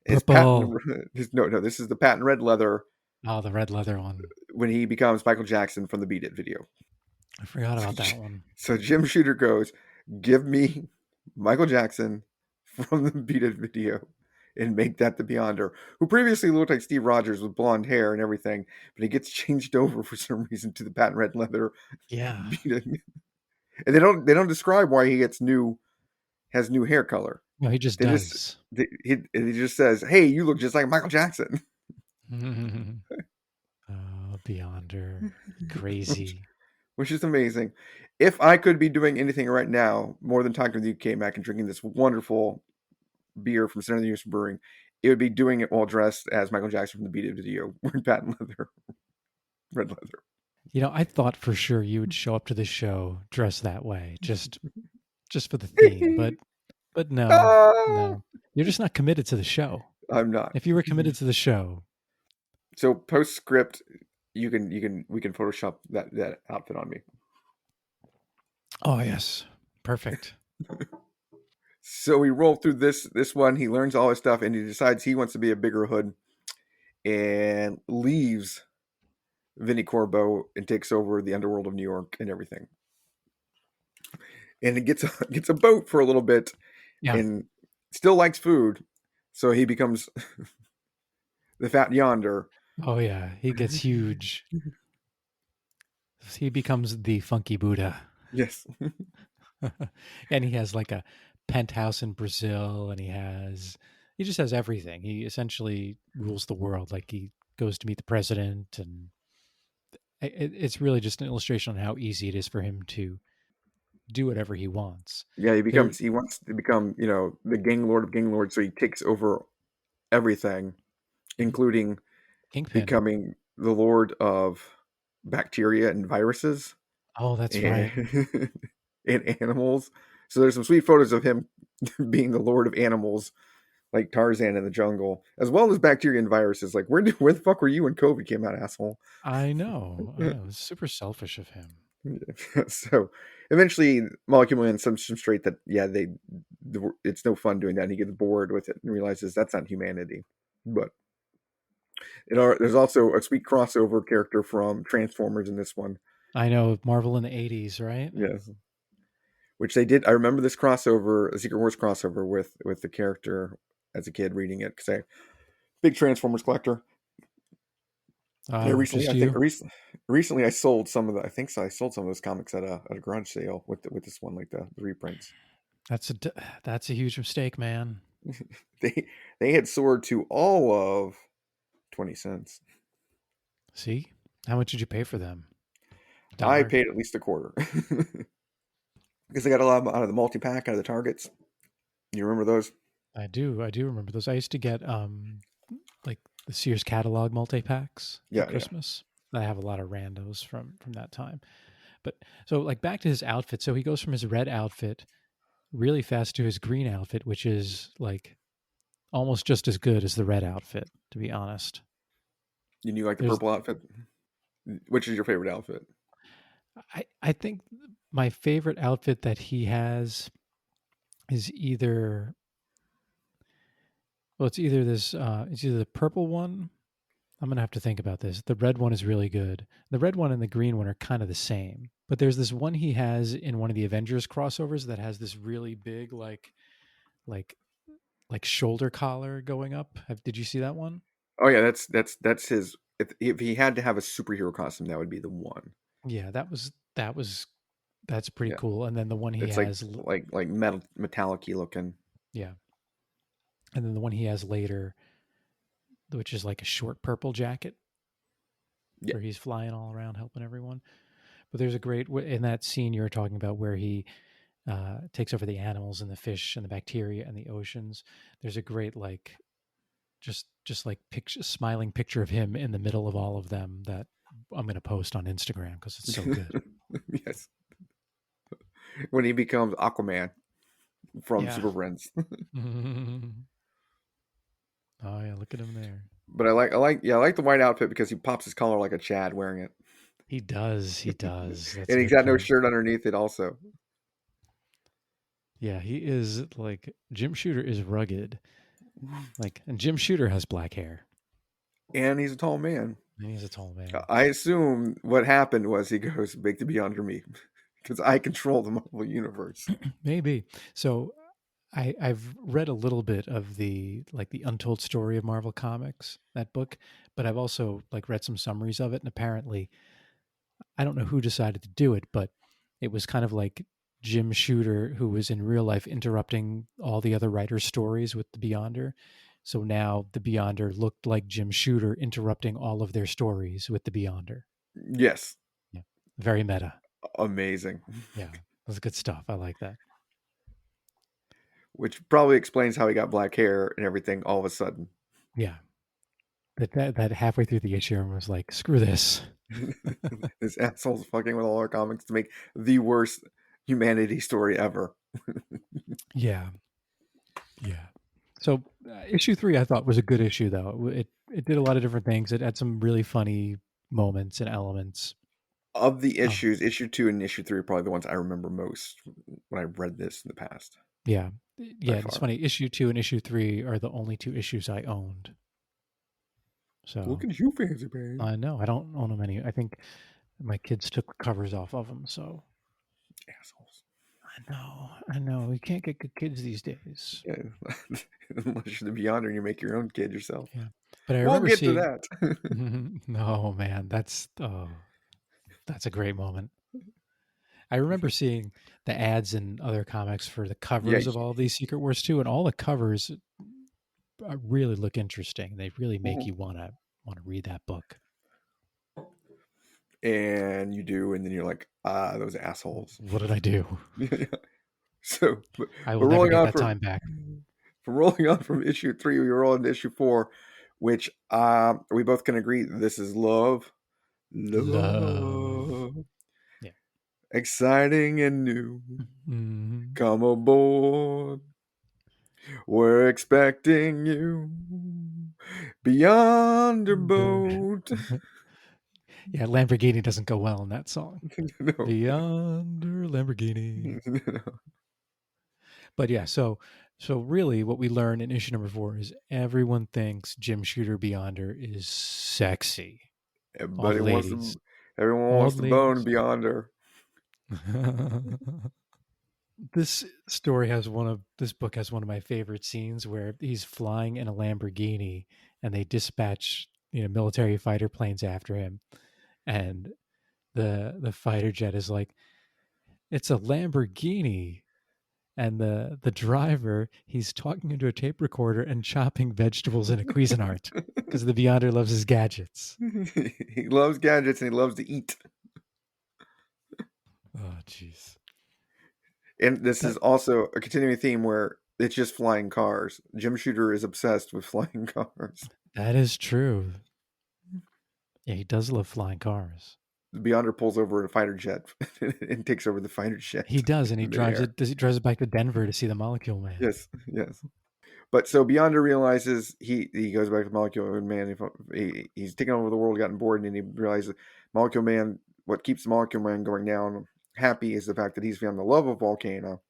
A: is patent.
B: Purple.
A: No, this is the patent red leather
B: Oh, the red leather one.
A: when he becomes Michael Jackson from the Beat It video.
B: I forgot about that one.
A: So Jim Shooter goes, "Give me Michael Jackson from the Beat It video and make that the Beyonder," who previously looked like Steve Rogers with blonde hair and everything, but he gets changed over for some reason to the patent red leather
B: Yeah.
A: Beat It. And they don't describe why he has new hair color.
B: No, he just
A: They just
B: does.
A: he just says, "Hey, you look just like Michael Jackson,"
B: Oh, Beyonder. Crazy.
A: which is amazing. If I could be doing anything right now more than talking with you, KMAC, and drinking this wonderful beer from Center of the Universe Brewing, it would be doing it while dressed as Michael Jackson from the Beat It video, wearing patent leather, red leather.
B: You know, I thought for sure you would show up to the show dressed that way, just for the theme, but no,
A: Ah!
B: no. You're just not committed to the show.
A: I'm not.
B: If you were committed to the show,
A: So postscript, we can Photoshop that outfit on me.
B: oh yes, perfect.
A: So we roll through this one. He learns all his stuff, and he decides he wants to be a bigger hood, and leaves Vinnie Corbo and takes over the underworld of New York and everything. And he gets a boat for a little bit,
B: Yeah.
A: and still likes food, so he becomes the Fat Yonder.
B: Oh yeah, he gets huge. He becomes the Funky Buddha,
A: Yes.
B: and he has like a penthouse in Brazil, and he just has everything. He essentially rules the world. Like he goes to meet the president, and it's really just an illustration on how easy it is for him to do whatever he wants.
A: Yeah,
B: There,
A: he wants to become, the gang lord of gang lords, so he takes over everything, including
B: Kingpin.
A: becoming the lord of bacteria and viruses
B: Oh, that's right.
A: and and animals. So there's some sweet photos of him being the lord of animals like Tarzan in the jungle, as well as bacteria and viruses. Like, where the fuck were you when COVID came out, asshole?
B: I know. I know. It's super selfish of him.
A: So eventually, Molecule Man sets him straight that it's no fun doing that. And he gets bored with it and realizes that's not humanity. But there's also a sweet crossover character from Transformers in this one.
B: I know, Marvel in the 80s, right?
A: Yes, which they did. I remember this crossover, a Secret Wars crossover with the character as a kid reading it because I big Transformers collector. Yeah,
B: Just you?
A: Recently I sold some of the. I think so. I sold some of those comics at a garage sale with this one, like the reprints.
B: That's a huge mistake, man.
A: They had soared to all of 20 cents.
B: See? How much did you pay for them?
A: I
B: $1?
A: paid at least a quarter because I got a lot out of the multi pack, out of the Targets. You remember those?
B: I do remember those. I used to get like the Sears catalog multi-packs for
A: Yeah, yeah.
B: Christmas. I have a lot of randos from that time. But so like back to his outfit. So he goes from his red outfit really fast to his green outfit, which is like almost just as good as the red outfit, to be honest.
A: You knew like the
B: There's
A: purple outfit. Which is your favorite outfit?
B: I think my favorite outfit that he has is either it's either the purple one. I'm gonna have to think about this. The red one is really good. The red one and the green one are kind of the same. But there's this one he has in one of the Avengers crossovers that has this really big like shoulder collar going up. Did you see that one?
A: Oh yeah, that's his. If he had to have a superhero costume, that would be the one.
B: Yeah, that's pretty
A: Yeah,
B: cool. And then the one he
A: it's
B: has,
A: like metallic-y looking.
B: yeah, and then the one he has later, which is like a short purple jacket
A: Yeah,
B: where he's flying all around helping everyone. But there's a great in that scene you were talking about where he takes over the animals and the fish and the bacteria and the oceans. There's a great like just like smiling picture of him in the middle of all of them that I'm going to post on Instagram because it's so good.
A: yes. When he becomes Aquaman from
B: Yeah.
A: Super Friends.
B: Oh yeah, look at him there.
A: But I like the white outfit because he pops his collar like a Chad wearing it.
B: He does. He does. That's
A: And
B: a
A: he's
B: good
A: got no
B: point.
A: shirt underneath it also.
B: Yeah, he is like Jim Shooter is rugged. Like, and Jim Shooter has black hair.
A: And he's a tall man.
B: And he's a tall man.
A: I assume what happened was he goes, "Big to be under me," because I control the Marvel universe.
B: Maybe. So I've read a little bit of the untold story of Marvel Comics, that book, but I've also like read some summaries of it, and apparently I don't know who decided to do it, but it was kind of like Jim Shooter, who was in real life interrupting all the other writers' stories with the Beyonder. So now the Beyonder looked like Jim Shooter interrupting all of their stories with the Beyonder.
A: Yes,
B: Yeah. Very meta.
A: amazing.
B: Yeah. That's good stuff. I like that.
A: Which probably explains how he got black hair and everything all of a sudden.
B: Yeah. That halfway through the issue, I was like, screw this.
A: This asshole's fucking with all our comics to make the worst humanity story ever.
B: Yeah. Yeah. So issue 3, I thought was a good issue, though. It did a lot of different things. It had some really funny moments and elements.
A: Of the
B: Um,
A: issues, issue 2 and issue 3 are probably the ones I remember most when I read this in the past.
B: yeah.
A: By
B: Yeah. It's
A: far.
B: funny. Issue 2 and issue 3 are the only 2 issues I owned. So
A: Look at you, fancy pants.
B: I know I don't own them any. I think my kids took the covers off of them. So
A: Assholes.
B: I know. We can't get good kids these days.
A: Yeah. Unless you're the Beyonder and you make your own kid yourself.
B: Yeah. But I
A: We'll
B: remember
A: get to
B: seeing.
A: that.
B: No, man, that's a great moment. I remember seeing the ads in other comics for the
A: Yeah.
B: covers of all these Secret Wars too, and all the covers really look interesting. They really make you want to read that book.
A: And you do, and then you're like, those assholes.
B: What did I do?
A: So,
B: I
A: but
B: will never
A: rolling
B: get
A: on
B: that time back.
A: from issue 3, we roll into issue 4, which we both can agree this is love.
B: Love. Yeah.
A: Exciting and new.
B: Mm-hmm.
A: Come aboard. We're expecting you beyond a boat.
B: Yeah, Lamborghini doesn't go well in that song.
A: No.
B: Beyond her Lamborghini. But yeah, so really what we learn in issue number 4 is everyone thinks Jim Shooter Beyonder is sexy. All the
A: Everybody wants
B: ladies.
A: to. Everyone
B: All
A: wants
B: the
A: to bone
B: ladies.
A: beyond her.
B: This book has one of my favorite scenes where he's flying in a Lamborghini and they dispatch, military fighter planes after him, and the fighter jet is like, it's a Lamborghini, and the driver, he's talking into a tape recorder and chopping vegetables in a Cuisinart because the Beyonder loves his gadgets.
A: He loves gadgets and he loves to eat.
B: Oh, jeez.
A: And this
B: That
A: is also a continuing theme where it's just flying cars. Jim Shooter is obsessed with flying cars.
B: that is true. Yeah, he does love flying cars.
A: The Beyonder pulls over a fighter jet and takes over the fighter jet
B: He does, and he
A: in
B: drives
A: midair.
B: it. He drives it back to Denver to see the Molecule Man.
A: Yes, yes. But so Beyonder realizes he goes back to Molecule Man. He's taken over the world, gotten bored, and he realizes Molecule Man. What keeps the Molecule Man going down happy is the fact that he's found the love of Volcano,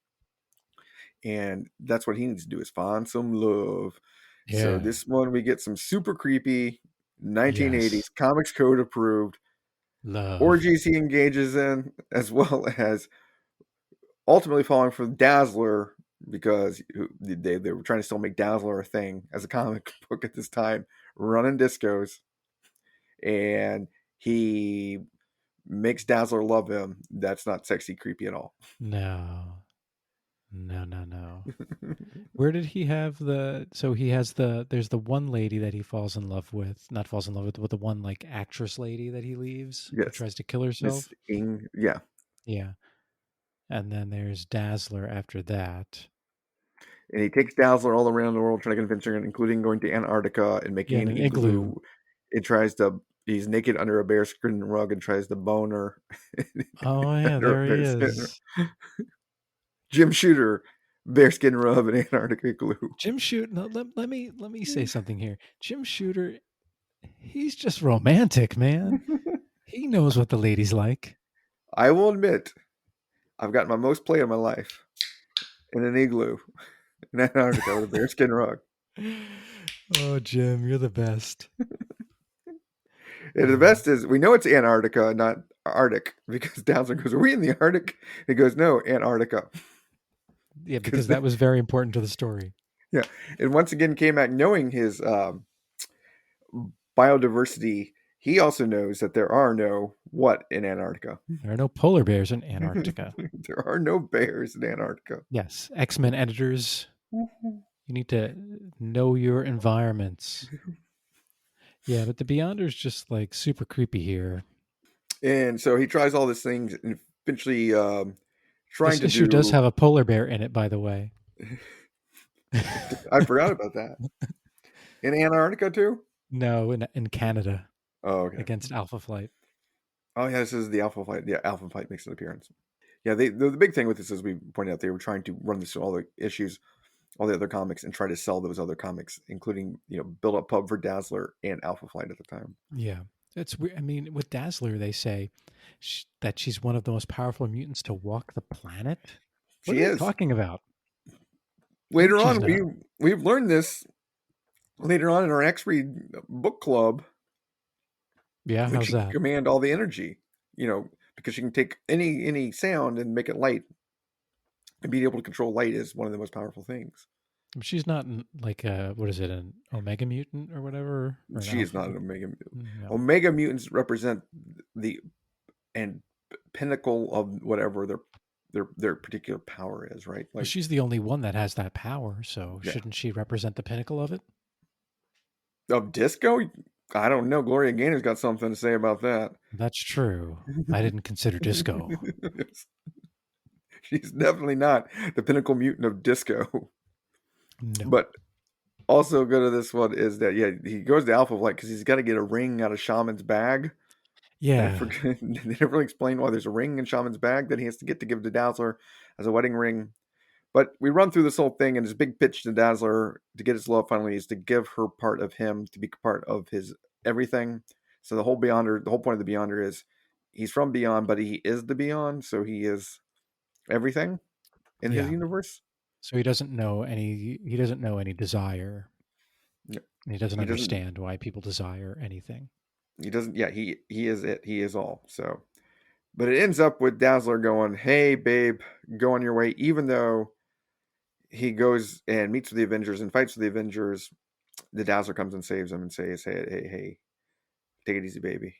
A: and that's what he needs to do is find some love. So
B: Yeah.
A: this one we get some super creepy 1980s
B: Yes.
A: comics code approved
B: Love.
A: orgies he engages in, as well as ultimately falling for Dazzler because they were trying to still make Dazzler a thing as a comic book at this time, running discos, and he makes Dazzler love him. That's not sexy, creepy at all.
B: No. No. Where did he have so he has there's the one lady that he falls in love with, not falls in love with, but the one like actress lady that he leaves who
A: Yes,
B: tries to kill
A: Miss
B: herself.
A: Ing. Yeah,
B: Yeah. And then there's Dazzler after that.
A: and he takes Dazzler all around the world trying to convince her, including going to Antarctica and
B: Yeah,
A: making
B: in
A: an
B: an igloo.
A: igloo. It tries to. He's naked under a bearskin rug and tries to bone her.
B: Oh yeah,
A: Under a
B: there he
A: bearskin.
B: is.
A: Jim Shooter, bearskin rub, and Antarctica glue.
B: Jim Shooter. No, let me say something here. Jim Shooter, he's just romantic, man. He knows what the ladies like.
A: I will admit, I've got my most play of my life in an igloo in Antarctica with a bearskin rug.
B: Oh, Jim, you're the best.
A: And the best is we know it's Antarctica, not Arctic, because Downsler goes, "Are we in the Arctic?" He goes, "No, Antarctica."
B: Yeah, because
A: Because
B: that was very important to the story.
A: yeah, and once again, KMAC knowing his biodiversity, he also knows that there are no what in Antarctica.
B: There are no polar bears in Antarctica.
A: There are no bears in Antarctica.
B: Yes, X-Men editors, you need to know your environments. Yeah, but the Beyonder's just like super creepy here.
A: And so he tries all these things and eventually
B: This
A: trying to
B: issue does
A: do.
B: have a polar bear in it, by the way.
A: I forgot about that. In Antarctica too?
B: No, in Canada
A: Oh, okay.
B: against Alpha Flight.
A: Oh, yeah, this is the Alpha Flight. Yeah, Alpha Flight makes an appearance. Yeah, the big thing with this, as we pointed out, they were trying to run this through all the issues, all the other comics, and try to sell those other comics, including build up pub for Dazzler and Alpha Flight at the time.
B: Yeah, it's weird. I mean, with Dazzler, they say that she's one of the most powerful mutants to walk the planet. What
A: She
B: are they
A: is.
B: talking about?
A: Later
B: She's
A: on,
B: not.
A: we've learned this later on in our X Read book club.
B: Yeah,
A: Like
B: how's
A: she can
B: that?
A: command all the energy, because she can take any sound and make it light. And being able to control light is one of the most powerful things.
B: She's not like what is it, an Omega mutant or whatever, or an
A: She is
B: Alpha?
A: not an Omega mutant.
B: No.
A: Omega mutants represent the and pinnacle of whatever their particular power is, right?
B: Well,
A: Like,
B: she's the only one that has that power, so
A: yeah,
B: shouldn't she represent the pinnacle of it?
A: of disco. I don't know. Gloria Gaynor's got something to say about that.
B: That's true. I didn't consider disco.
A: She's definitely not the pinnacle mutant of disco.
B: No.
A: But also good to this one is that he goes to Alpha Flight because he's got to get a ring out of Shaman's bag. And I
B: Yeah.
A: forget, they never really explain why there's a ring in Shaman's bag that he has to get to give to Dazzler as a wedding ring. But we run through this whole thing, and his big pitch to Dazzler to get his love finally is to give her part of him, to be part of his everything. So the whole Beyonder, the whole point of the Beyonder is he's from beyond, but he is the beyond, so he is everything in his
B: Yeah.
A: universe.
B: So he doesn't know any desire.
A: Yeah.
B: He doesn't
A: He doesn't.
B: understand why people desire anything.
A: He doesn't. Yeah, he is it. He is all. So, but it ends up with Dazzler going, "Hey, babe, go on your way." Even though he goes and meets with the Avengers and fights with the Avengers, the Dazzler comes and saves him and says, "Hey, take it easy, baby.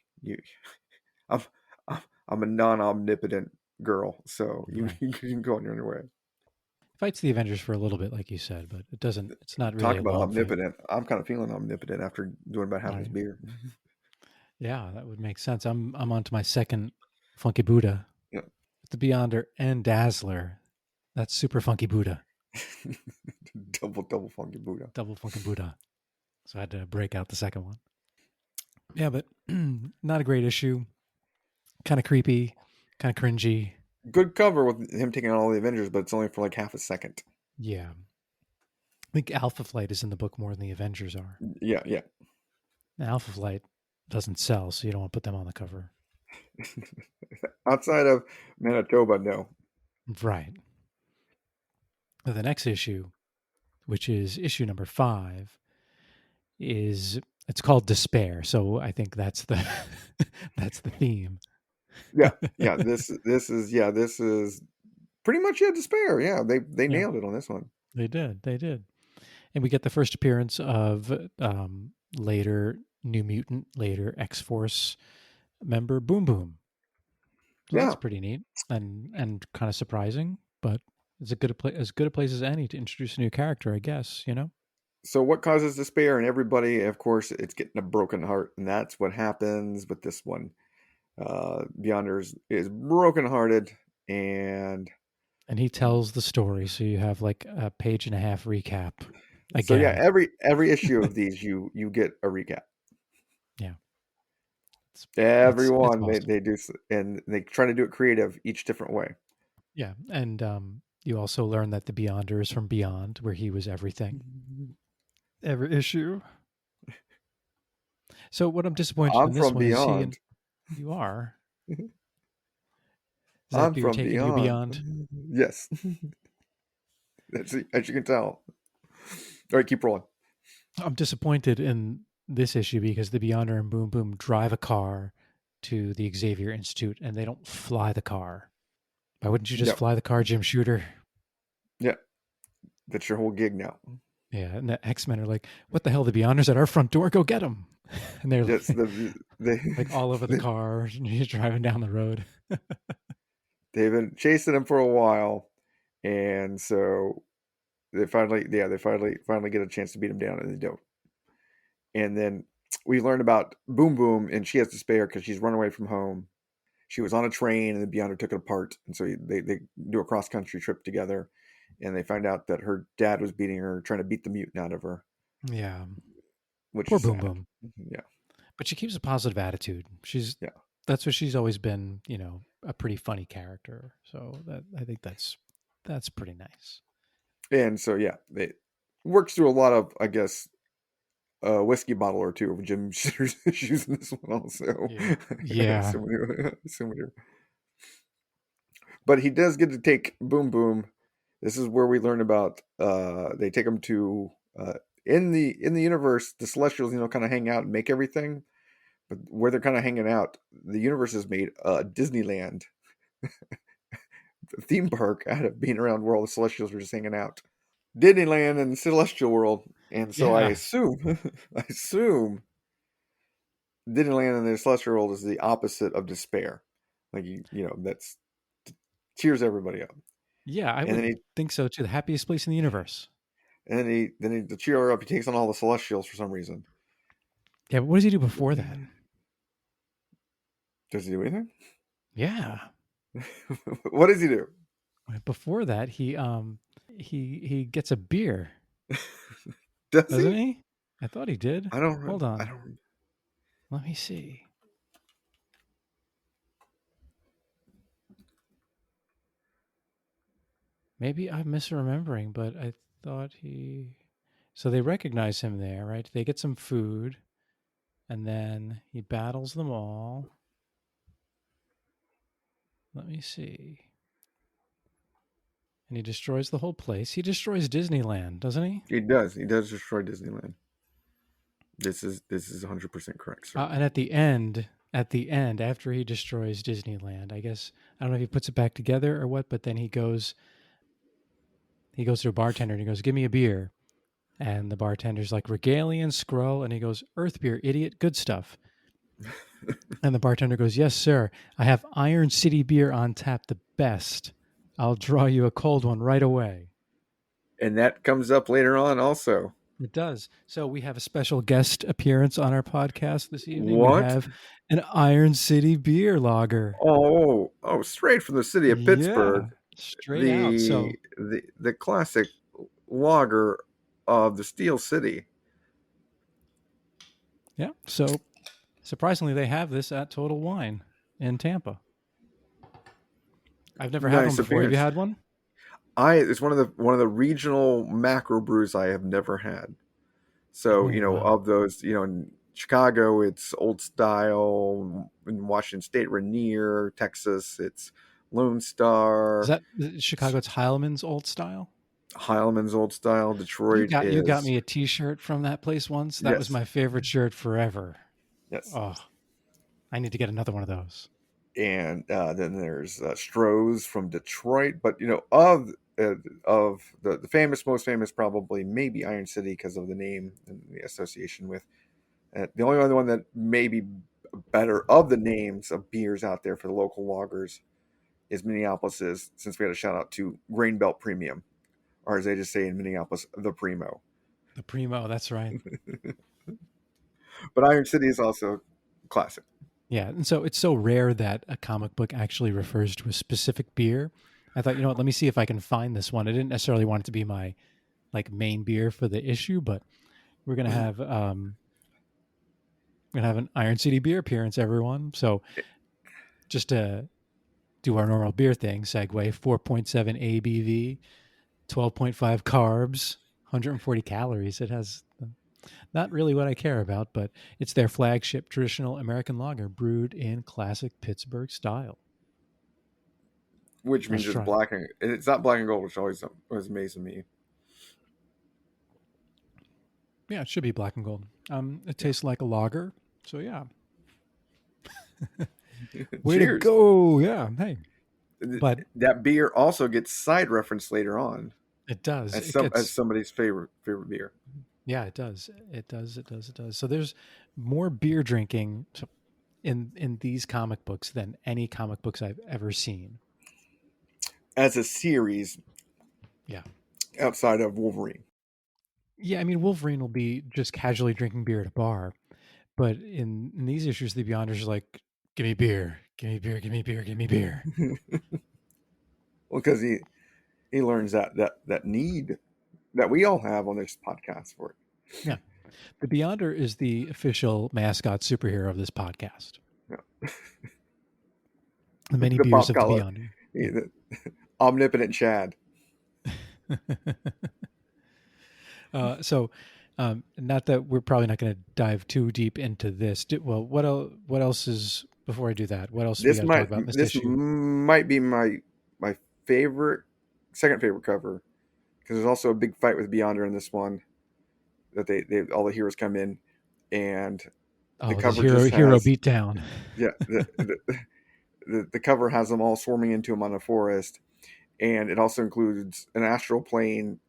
A: I'm, I'm, I'm a non-omnipotent girl, so
B: Right.
A: you can go on your way."
B: Fights the Avengers for a little bit, like you said, but it doesn't. It's not really
A: Talk
B: a
A: about
B: long thing.
A: omnipotent. I'm kind of feeling omnipotent after doing about half his
B: Right.
A: beer.
B: Yeah, that would make sense. I'm on to my second Funky Buddha.
A: Yeah.
B: With the Beyonder and Dazzler. That's Super Funky Buddha.
A: double funky Buddha.
B: Double Funky Buddha. So I had to break out the second one. Yeah, but not a great issue. Kind of creepy, kind of cringy.
A: Good cover with him taking on all the Avengers, but it's only for like half a second.
B: Yeah. I think Alpha Flight is in the book more than the Avengers are.
A: Yeah.
B: Now, Alpha Flight doesn't sell, so you don't want to put them on the cover.
A: Outside of Manitoba, no.
B: Right. The next issue, which is issue number 5, it's called Despair. So I think that's the that's the theme.
A: Yeah. This is pretty much despair. Yeah, they nailed it on this one.
B: They did, and we get the first appearance of later New Mutant, later X Force member Boom Boom. So
A: Yeah,
B: that's pretty neat and kind of surprising, but it's as good a place as any to introduce a new character, I guess.
A: So what causes despair in everybody? Of course, it's getting a broken heart, and that's what happens with this one. Beyonders is brokenhearted, and
B: he tells the story, so you have like a page and a half recap
A: so yeah,
B: again.
A: every issue of these you get a recap.
B: Yeah, it's
A: Everyone
B: awesome.
A: they do, and they try to do it creative each different way.
B: Yeah, and you also learn that the Beyonder is from beyond, where he was everything. Every issue. So what I'm disappointed
A: I'm
B: in this
A: from
B: one is
A: beyond.
B: you are. Is
A: I'm
B: that you're
A: from
B: taking you
A: beyond.
B: beyond?
A: Yes, as you can tell. All right, keep rolling.
B: I'm disappointed in this issue because the Beyonder and Boom Boom drive a car to the Xavier Institute and they don't fly the car. Why wouldn't you just
A: Yep.
B: fly the car, Jim Shooter?
A: Yeah, that's your whole gig now.
B: Yeah, and the X-Men are like, what the hell, the Beyonder's at our front door, go get them. And they're
A: Yes,
B: like all over the car, and he's driving down the road.
A: they've been chasing him for a while, and so they finally get a chance to beat him down, and they don't. And then we learn about Boom Boom, and she has despair because she's run away from home. She was on a train, and the Beyonder took it apart, and so they do a cross country trip together, and they find out that her dad was beating her, trying to beat the mutant out of her,
B: Yeah,
A: which
B: poor
A: is
B: Boom
A: sad.
B: Boom.
A: Yeah,
B: But she keeps a positive attitude.
A: yeah.
B: That's what she's always been, a pretty funny character. So I think that's pretty nice.
A: And so yeah, it works through a lot of, I guess, a whiskey bottle or two of Jim Shitter's issues in this one also.
B: Yeah.
A: So many. But he does get to take Boom Boom. This is where we learn about. They take him to in the universe. The Celestials, kind of hang out and make everything. But where they're kind of hanging out, the universe is made Disneyland, theme park, out of being around where all the Celestials were just hanging out. Disneyland and Celestial World, and so I
B: Yeah.
A: assume, Disneyland and the Celestial World is the opposite of despair. Like that's cheers everybody up.
B: Yeah, I
A: And then
B: would think so too. The happiest place in the universe.
A: to cheer her up, he takes on all the Celestials for some reason.
B: Yeah, but what does he do before that?
A: Does he do anything?
B: Yeah.
A: What does he do?
B: Before that, he gets a beer,
A: Does
B: doesn't
A: he?
B: he? I thought he did.
A: I don't.
B: Hold on.
A: I don't.
B: Let me see. Maybe I'm misremembering, but I thought he. So they recognize him there, right? They get some food, and then he battles them all. Let me see. And he destroys the whole place. He destroys Disneyland, doesn't he?
A: He does. He does destroy Disneyland. This is 100% correct, sir.
B: And at the end, after he destroys Disneyland, I guess I don't know if he puts it back together or what, but then he goes to a bartender and he goes, "Give me a beer." And the bartender's like, "Regalian, Skrull," and he goes, "Earth beer, idiot, good stuff." And the bartender goes, "Yes, sir. I have Iron City beer on tap, the best. I'll draw you a cold one right away."
A: And that comes up later on also.
B: It does. So we have a special guest appearance on our podcast this evening. We
A: What?
B: have an Iron City beer lager.
A: Oh, straight from the city of Pittsburgh.
B: Yeah, straight out. So
A: The classic lager of the Steel City.
B: yeah. So surprisingly, they have this at Total Wine in Tampa. I've never had one before. Have you had one?
A: It's one of the regional macro brews I have never had. So,
B: wow.
A: of those, in Chicago, it's Old Style. In Washington State, Rainier. Texas, it's Lone Star.
B: Is that Chicago? It's Heilman's Old Style.
A: Heilman's Old Style. Detroit.
B: You got me a T-shirt from that place once. That was my favorite shirt forever.
A: Yes.
B: Oh, I need to get another one of those.
A: And then there's Stroh's from Detroit. But of the most famous, probably maybe Iron City because of the name and the association with. The only other one that may be better of the names of beers out there for the local lagers is Minneapolis's, since we had a shout out to Grain Belt Premium, or as they just say in Minneapolis, the Primo.
B: The Primo, that's right.
A: But Iron City is also classic.
B: Yeah, and so it's so rare that a comic book actually refers to a specific beer. I thought, what, let me see if I can find this one. I didn't necessarily want it to be my main beer for the issue, but we're gonna have an Iron City beer appearance, everyone. So just to do our normal beer thing, segue, 4.7 ABV, 12.5 carbs, 140 calories. It has not really what I care about, but it's their flagship traditional American lager brewed in classic Pittsburgh style.
A: Which means it's black and it's not black and gold, which always was amazing me.
B: Yeah, it should be black and gold. It tastes like a lager, so yeah. Way to go! Yeah, hey. But
A: that beer also gets side referenced later on.
B: It does.
A: As somebody's favorite beer.
B: Yeah, it does. It does. So there's more beer drinking in these comic books than any comic books I've ever seen.
A: As a series.
B: Yeah.
A: Outside of Wolverine.
B: Yeah, I mean, Wolverine will be just casually drinking beer at a bar. But in these issues, the Beyonders are like, give me beer, give me beer, give me beer, give me beer.
A: Well, because he learns that need that we all have on this podcast for it.
B: Yeah. The Beyonder is the official mascot superhero of this podcast. Yeah. The many beers of the Beyonder.
A: The omnipotent Chad.
B: So not that we're probably not going to dive too deep into this. What else is, before I do that, what else do we got to talk about in this issue?
A: Might be my second favorite cover, because there's also a big fight with Beyonder in this one, that they all the heroes come in, and
B: the cover hero beatdown.
A: Yeah, the cover has them all swarming into him on a forest, and it also includes an astral plane,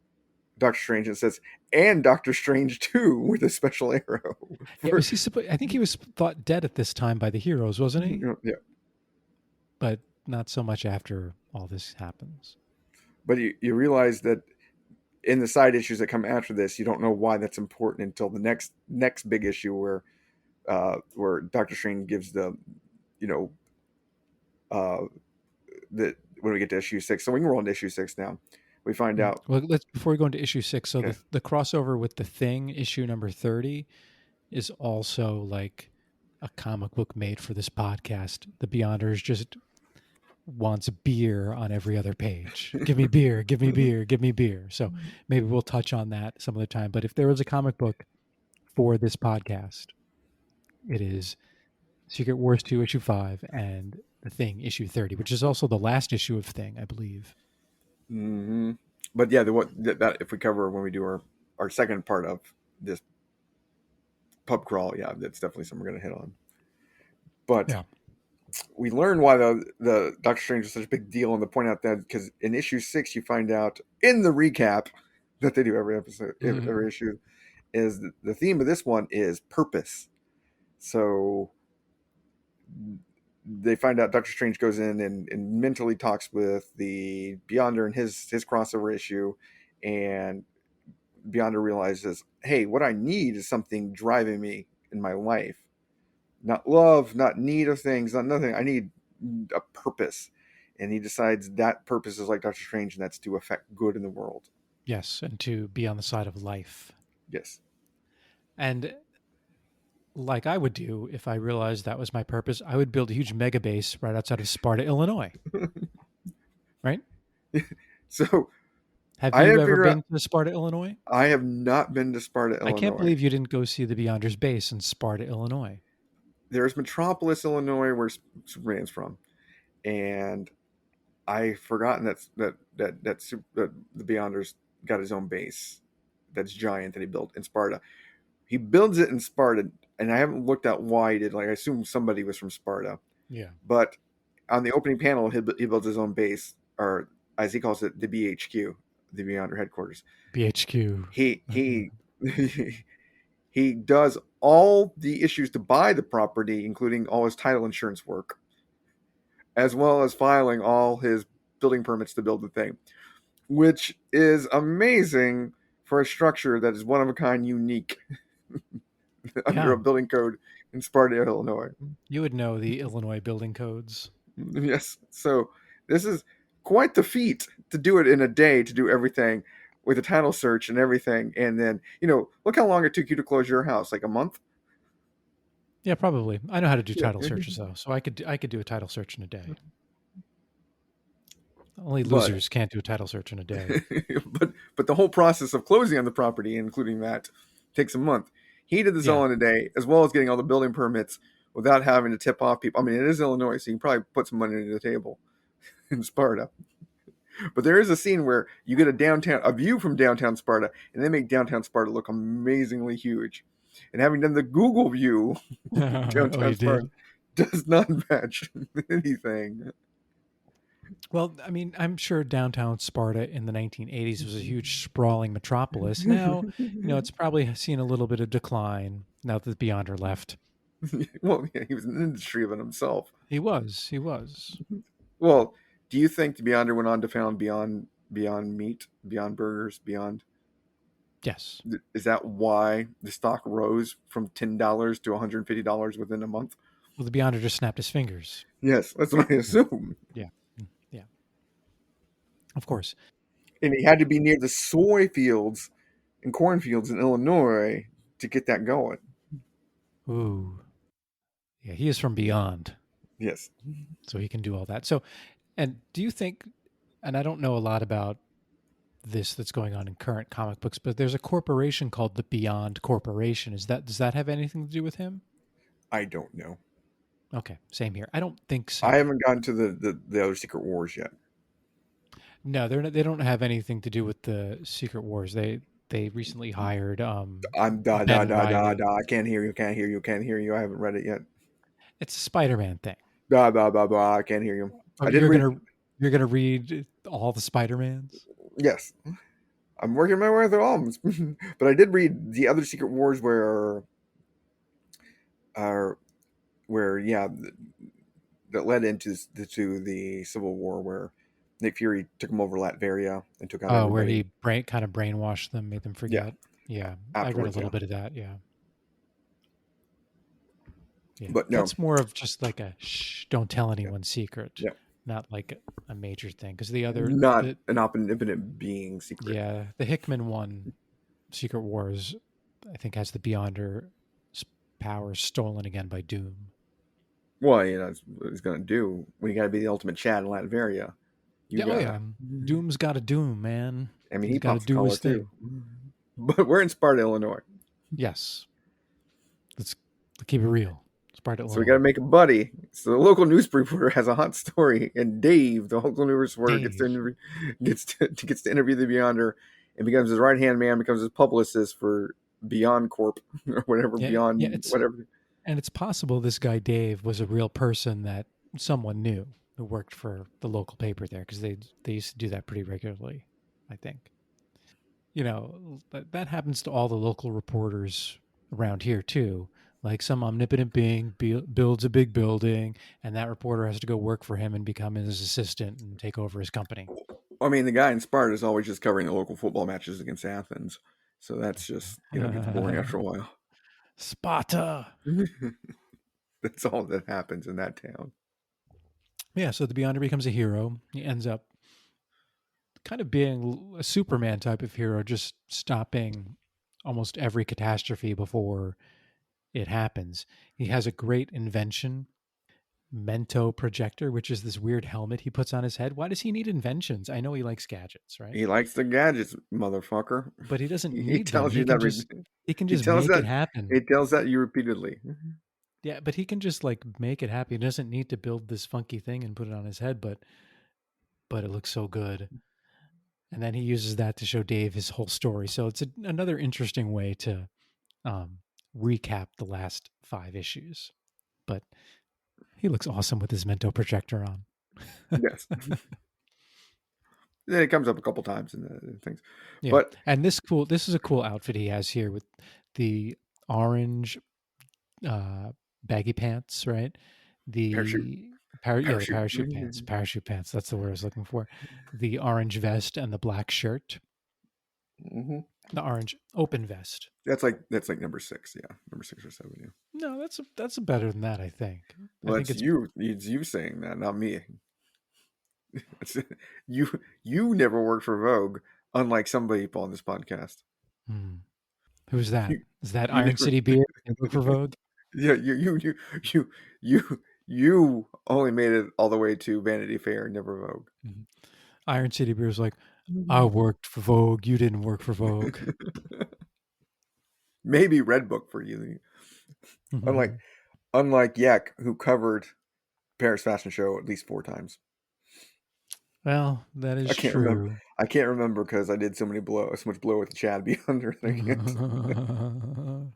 A: Doctor Strange, and says, and Doctor Strange too, with a special arrow.
B: Yeah, I think he was thought dead at this time by the heroes, wasn't he?
A: Yeah.
B: But not so much after all this happens.
A: But you realize that in the side issues that come after this, you don't know why that's important until the next big issue where Doctor Strange gives the when we get to issue 6. So we can roll into issue 6 now. We find out.
B: Well, before we go into issue 6. So the crossover with The Thing, issue number 30, is also like a comic book made for this podcast. The Beyonders just wants beer on every other page. Give me beer, give me beer, give me beer. So maybe we'll touch on that some other time. But if there was a comic book for this podcast, it is Secret Wars 2 issue 5 and The Thing issue 30, which is also the last issue of Thing, I believe.
A: Mm-hmm. But yeah, that if we cover when we do our second part of this pub crawl, yeah, that's definitely something we're going to hit on. But
B: Yeah.
A: we learn why the Doctor Strange is such a big deal, and to point out that because in issue 6 you find out in the recap that they do every episode, every issue, is the theme of this one is purpose. So they find out Doctor Strange goes in and mentally talks with the Beyonder in his crossover issue, and Beyonder realizes, hey, what I need is something driving me in my life. Not love, not need of things, not nothing. I need a purpose. And he decides that purpose is like Doctor Strange, and that's to affect good in the world.
B: Yes, and to be on the side of life.
A: Yes.
B: And like I would do if I realized that was my purpose, I would build a huge mega base right outside of Sparta, Illinois. Right?
A: So
B: have you ever been to Sparta, Illinois?
A: I have not been to Sparta, Illinois.
B: I can't believe you didn't go see the Beyonder's base in Sparta, Illinois.
A: There's Metropolis, Illinois, where Superman's from, and I've forgotten that the Beyonder's got his own base that's giant that he built in Sparta. He builds it in Sparta, and I haven't looked at why he did. Like, I assume somebody was from Sparta.
B: Yeah.
A: But on the opening panel, he builds his own base, or as he calls it, the BHQ, the Beyonder headquarters.
B: BHQ.
A: He does all the issues to buy the property, including all his title insurance work, as well as filing all his building permits to build the thing, which is amazing for a structure that is one of a kind, unique, under a building code in Sparta, Illinois.
B: You would know the Illinois building codes.
A: Yes. So this is quite the feat to do it in a day, to do everything with a title search and everything. And then, look how long it took you to close your house, like a month?
B: Yeah, probably. I know how to do title searches though, so I could do a title search in a day. Only losers can't do a title search in a day.
A: but the whole process of closing on the property, including that, takes a month. He did this all in a day, as well as getting all the building permits without having to tip off people. I mean, it is Illinois, so you can probably put some money under the table in Sparta. But there is a scene where you get a view from downtown Sparta, and they make downtown Sparta look amazingly huge. And having done the Google view, downtown Sparta does not match anything.
B: Well, I mean, I'm sure downtown Sparta in the 1980s was a huge sprawling metropolis. Now, it's probably seen a little bit of decline now that Beyonder left.
A: Well, yeah, he was an industry of it himself.
B: He was.
A: Well, do you think Beyonder went on to found Beyond Meat, Beyond Burgers, Beyond?
B: Yes.
A: Is that why the stock rose from $10 to $150 within a month?
B: Well, the Beyonder just snapped his fingers.
A: Yes, that's what I assume.
B: Yeah. Of course.
A: And he had to be near the soy fields and cornfields in Illinois to get that going.
B: Ooh. Yeah, he is from beyond.
A: Yes.
B: So he can do all that. So, and do you think, and I don't know a lot about this that's going on in current comic books, but there's a corporation called the Beyond Corporation. Does that have anything to do with him?
A: I don't know.
B: Okay, same here. I don't think so.
A: I haven't gotten to the other Secret Wars yet.
B: No, they don't have anything to do with the Secret Wars. They recently hired
A: I'm I can't hear you. I haven't read it yet.
B: It's a Spider-Man thing.
A: I can't hear you.
B: You're gonna read all the Spider-Mans?
A: Yes. I'm working my way through all of them. But I did read the other Secret Wars where that led into the Civil War, where Nick Fury took him over Latveria and took out everybody.
B: Where he kind of brainwashed them, made them forget. Yeah. I read a little bit of that, yeah. But no. That's more of just like a don't tell anyone secret.
A: Yeah.
B: Not like a major thing. Because the other...
A: Not an omnipotent-being secret.
B: Yeah. The Hickman one, Secret Wars, I think has the Beyonder power stolen again by Doom.
A: Well, that's what he's gonna do when you got to be the ultimate Chad in Latveria. You
B: Yeah, oh
A: gotta.
B: yeah. Doom's got to doom, man.
A: I mean,
B: He's
A: he
B: got to
A: pops a
B: do
A: collar
B: his
A: too.
B: thing.
A: But we're in Sparta, Illinois,
B: Yes. Let's keep it real. Sparta,
A: so we got to
B: Illinois.
A: make a buddy. So the local news reporter has a hot story, and Dave, the local news reporter,
B: Dave.
A: gets to interview the Beyonder, and becomes his right hand man, becomes his publicist for Beyond Corp or whatever
B: Yeah, yeah.
A: Beyond whatever.
B: And it's possible this guy Dave was a real person that someone knew who worked for the local paper there, because they used to do that pretty regularly, I think. That happens to all the local reporters around here too. Like some omnipotent being builds a big building, and that reporter has to go work for him and become his assistant and take over his company.
A: I mean, the guy in Sparta is always just covering the local football matches against Athens, so that's just gets boring after a while.
B: Sparta.
A: That's all that happens in that town.
B: Yeah, so the Beyonder becomes a hero. He ends up kind of being a Superman type of hero, just stopping almost every catastrophe before it happens. He has a great invention, Mento projector, which is this weird helmet he puts on his head. Why does he need inventions? I know he likes gadgets, right?
A: He likes the gadgets, motherfucker.
B: But he doesn't
A: He
B: need them.
A: tells you that.
B: He can
A: He
B: just
A: tells
B: make it
A: that.
B: happen.
A: He tells that you repeatedly.
B: Yeah, but he can just like make it happen. He doesn't need to build this funky thing and put it on his head, but it looks so good. And then he uses that to show Dave his whole story. So it's another interesting way to recap the last 5 issues. But he looks awesome with his Mento projector on.
A: Yes. Then it comes up a couple times in the things.
B: Yeah,
A: But
B: and this is a cool outfit he has here with the orange baggy pants, right?
A: parachute,
B: The the
A: parachute.
B: parachute pants. That's the word I was looking for. The orange vest and the black shirt.
A: Mm-hmm.
B: The orange open vest.
A: That's like number 6. Yeah, number 6 or 7. Yeah.
B: No, that's better than that. I think.
A: Well,
B: I think
A: it's
B: it's
A: you. It's you saying that, not me. You never worked for Vogue, unlike some people on this podcast.
B: Who's that?
A: You,
B: Is that
A: you
B: Iron
A: never.
B: City Beer? They work for Vogue.
A: Yeah, you only made it all the way to Vanity Fair, never Vogue.
B: Mhm. Iron City Beer is like, I worked for Vogue. You didn't work for Vogue.
A: Maybe Red Book for you. Unlike Yek, who covered Paris Fashion Show at least 4 times.
B: Well, that is
A: I can't remember.
B: true.
A: I can't remember because I did so much blow with the Chad Beyonder thing.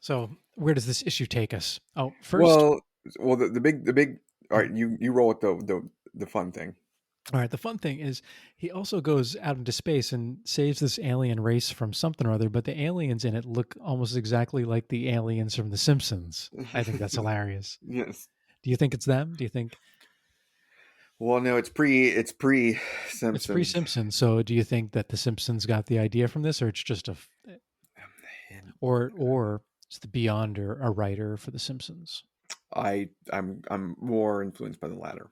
B: So, where does this issue take us? Oh, first,
A: well, the big. All right, you roll with the fun thing.
B: all right. The fun thing is he also goes out into space and saves this alien race from something or other, but the aliens in it look almost exactly like the aliens from The Simpsons. I think that's hilarious.
A: Yes.
B: Do you think it's them? Do you think
A: Well, no, it's pre Simpsons.
B: it's pre-Simpsons? So, do you think that The Simpsons got the idea from this, or it's just or it's the Beyonder a writer for The Simpsons?
A: I'm more influenced by the latter.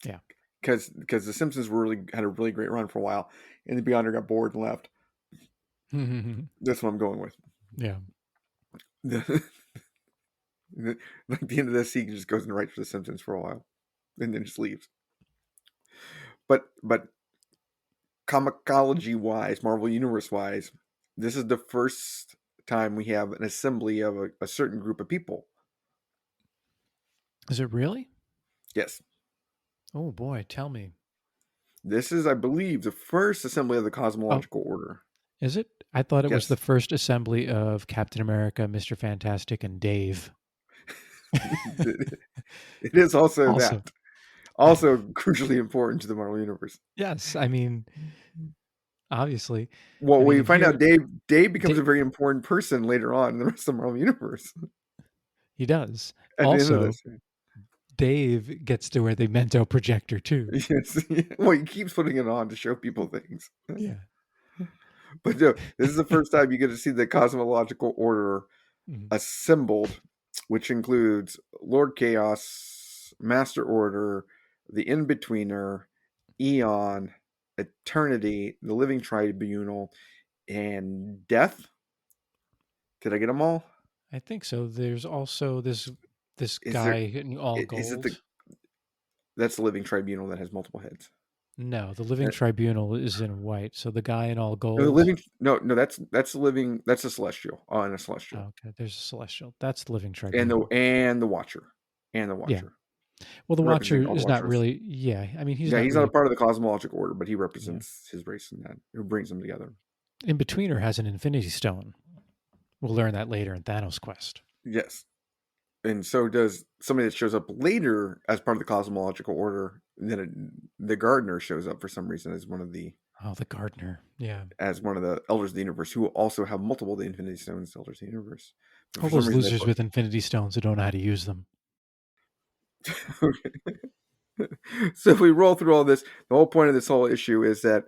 B: Yeah.
A: Because the Simpsons had a really great run for a while, and the Beyonder got bored and left. That's what I'm going with.
B: Yeah.
A: Like the end of this, he just goes and writes for the Simpsons for a while, and then just leaves. But comicology wise, Marvel Universe wise, this is the first time we have an assembly of a certain group of people.
B: Is it really?
A: Yes.
B: Oh boy, tell me.
A: This is, I believe, the first assembly of the cosmological order.
B: Is it? I thought it was
A: Yes.
B: the first assembly of Captain America, Mr. Fantastic, and Dave.
A: It is also that. Also crucially important to the Marvel Universe.
B: Yes, I mean, obviously.
A: Well,
B: I mean,
A: we find
B: here-
A: out Dave becomes a very important person later on in the rest of the Marvel Universe.
B: He does.
A: At the end of
B: Also,
A: this.
B: Dave gets to wear the Mento projector too.
A: Yes. Well, he keeps putting it on to show people things.
B: Yeah.
A: But no, this is the first time you get to see the cosmological order assembled, which includes Lord Chaos, Master Order, the In-Betweener, Eon, Eternity, the Living Tribunal, and Death. Did I get them all?
B: I think so. There's also this
A: Is there?
B: guy in all
A: Is it the?
B: gold.
A: That's the living tribunal that has multiple heads.
B: No, the Living
A: Uh,
B: Tribunal is in white. So the guy in all
A: No, the
B: gold.
A: living. No. That's the living. That's a celestial. Oh, and a celestial,
B: Oh, okay, there's a celestial. That's the Living
A: and the
B: Tribunal.
A: and the watcher, and the
B: Yeah.
A: watcher,
B: Well, the Watcher
A: representing all the
B: is not
A: watchers.
B: really. Yeah, I mean, he's
A: Yeah,
B: not
A: he's not a
B: really.
A: part of the cosmological order, but he
B: Yeah.
A: represents his race in that. Who brings them together?
B: In Betweener has an Infinity Stone. We'll learn that later in Thanos' quest.
A: Yes, and so does somebody that shows up later as part of the cosmological order. The gardener shows up for some reason as one of the
B: Oh, the Gardener. Yeah.
A: elders of the universe who also have multiple of the Infinity Stones. Elders of the universe, but
B: All
A: for some
B: those
A: reason they
B: losers
A: put.
B: with Infinity Stones who don't know how to use them.
A: So if we roll through all this, the whole point of this whole issue is that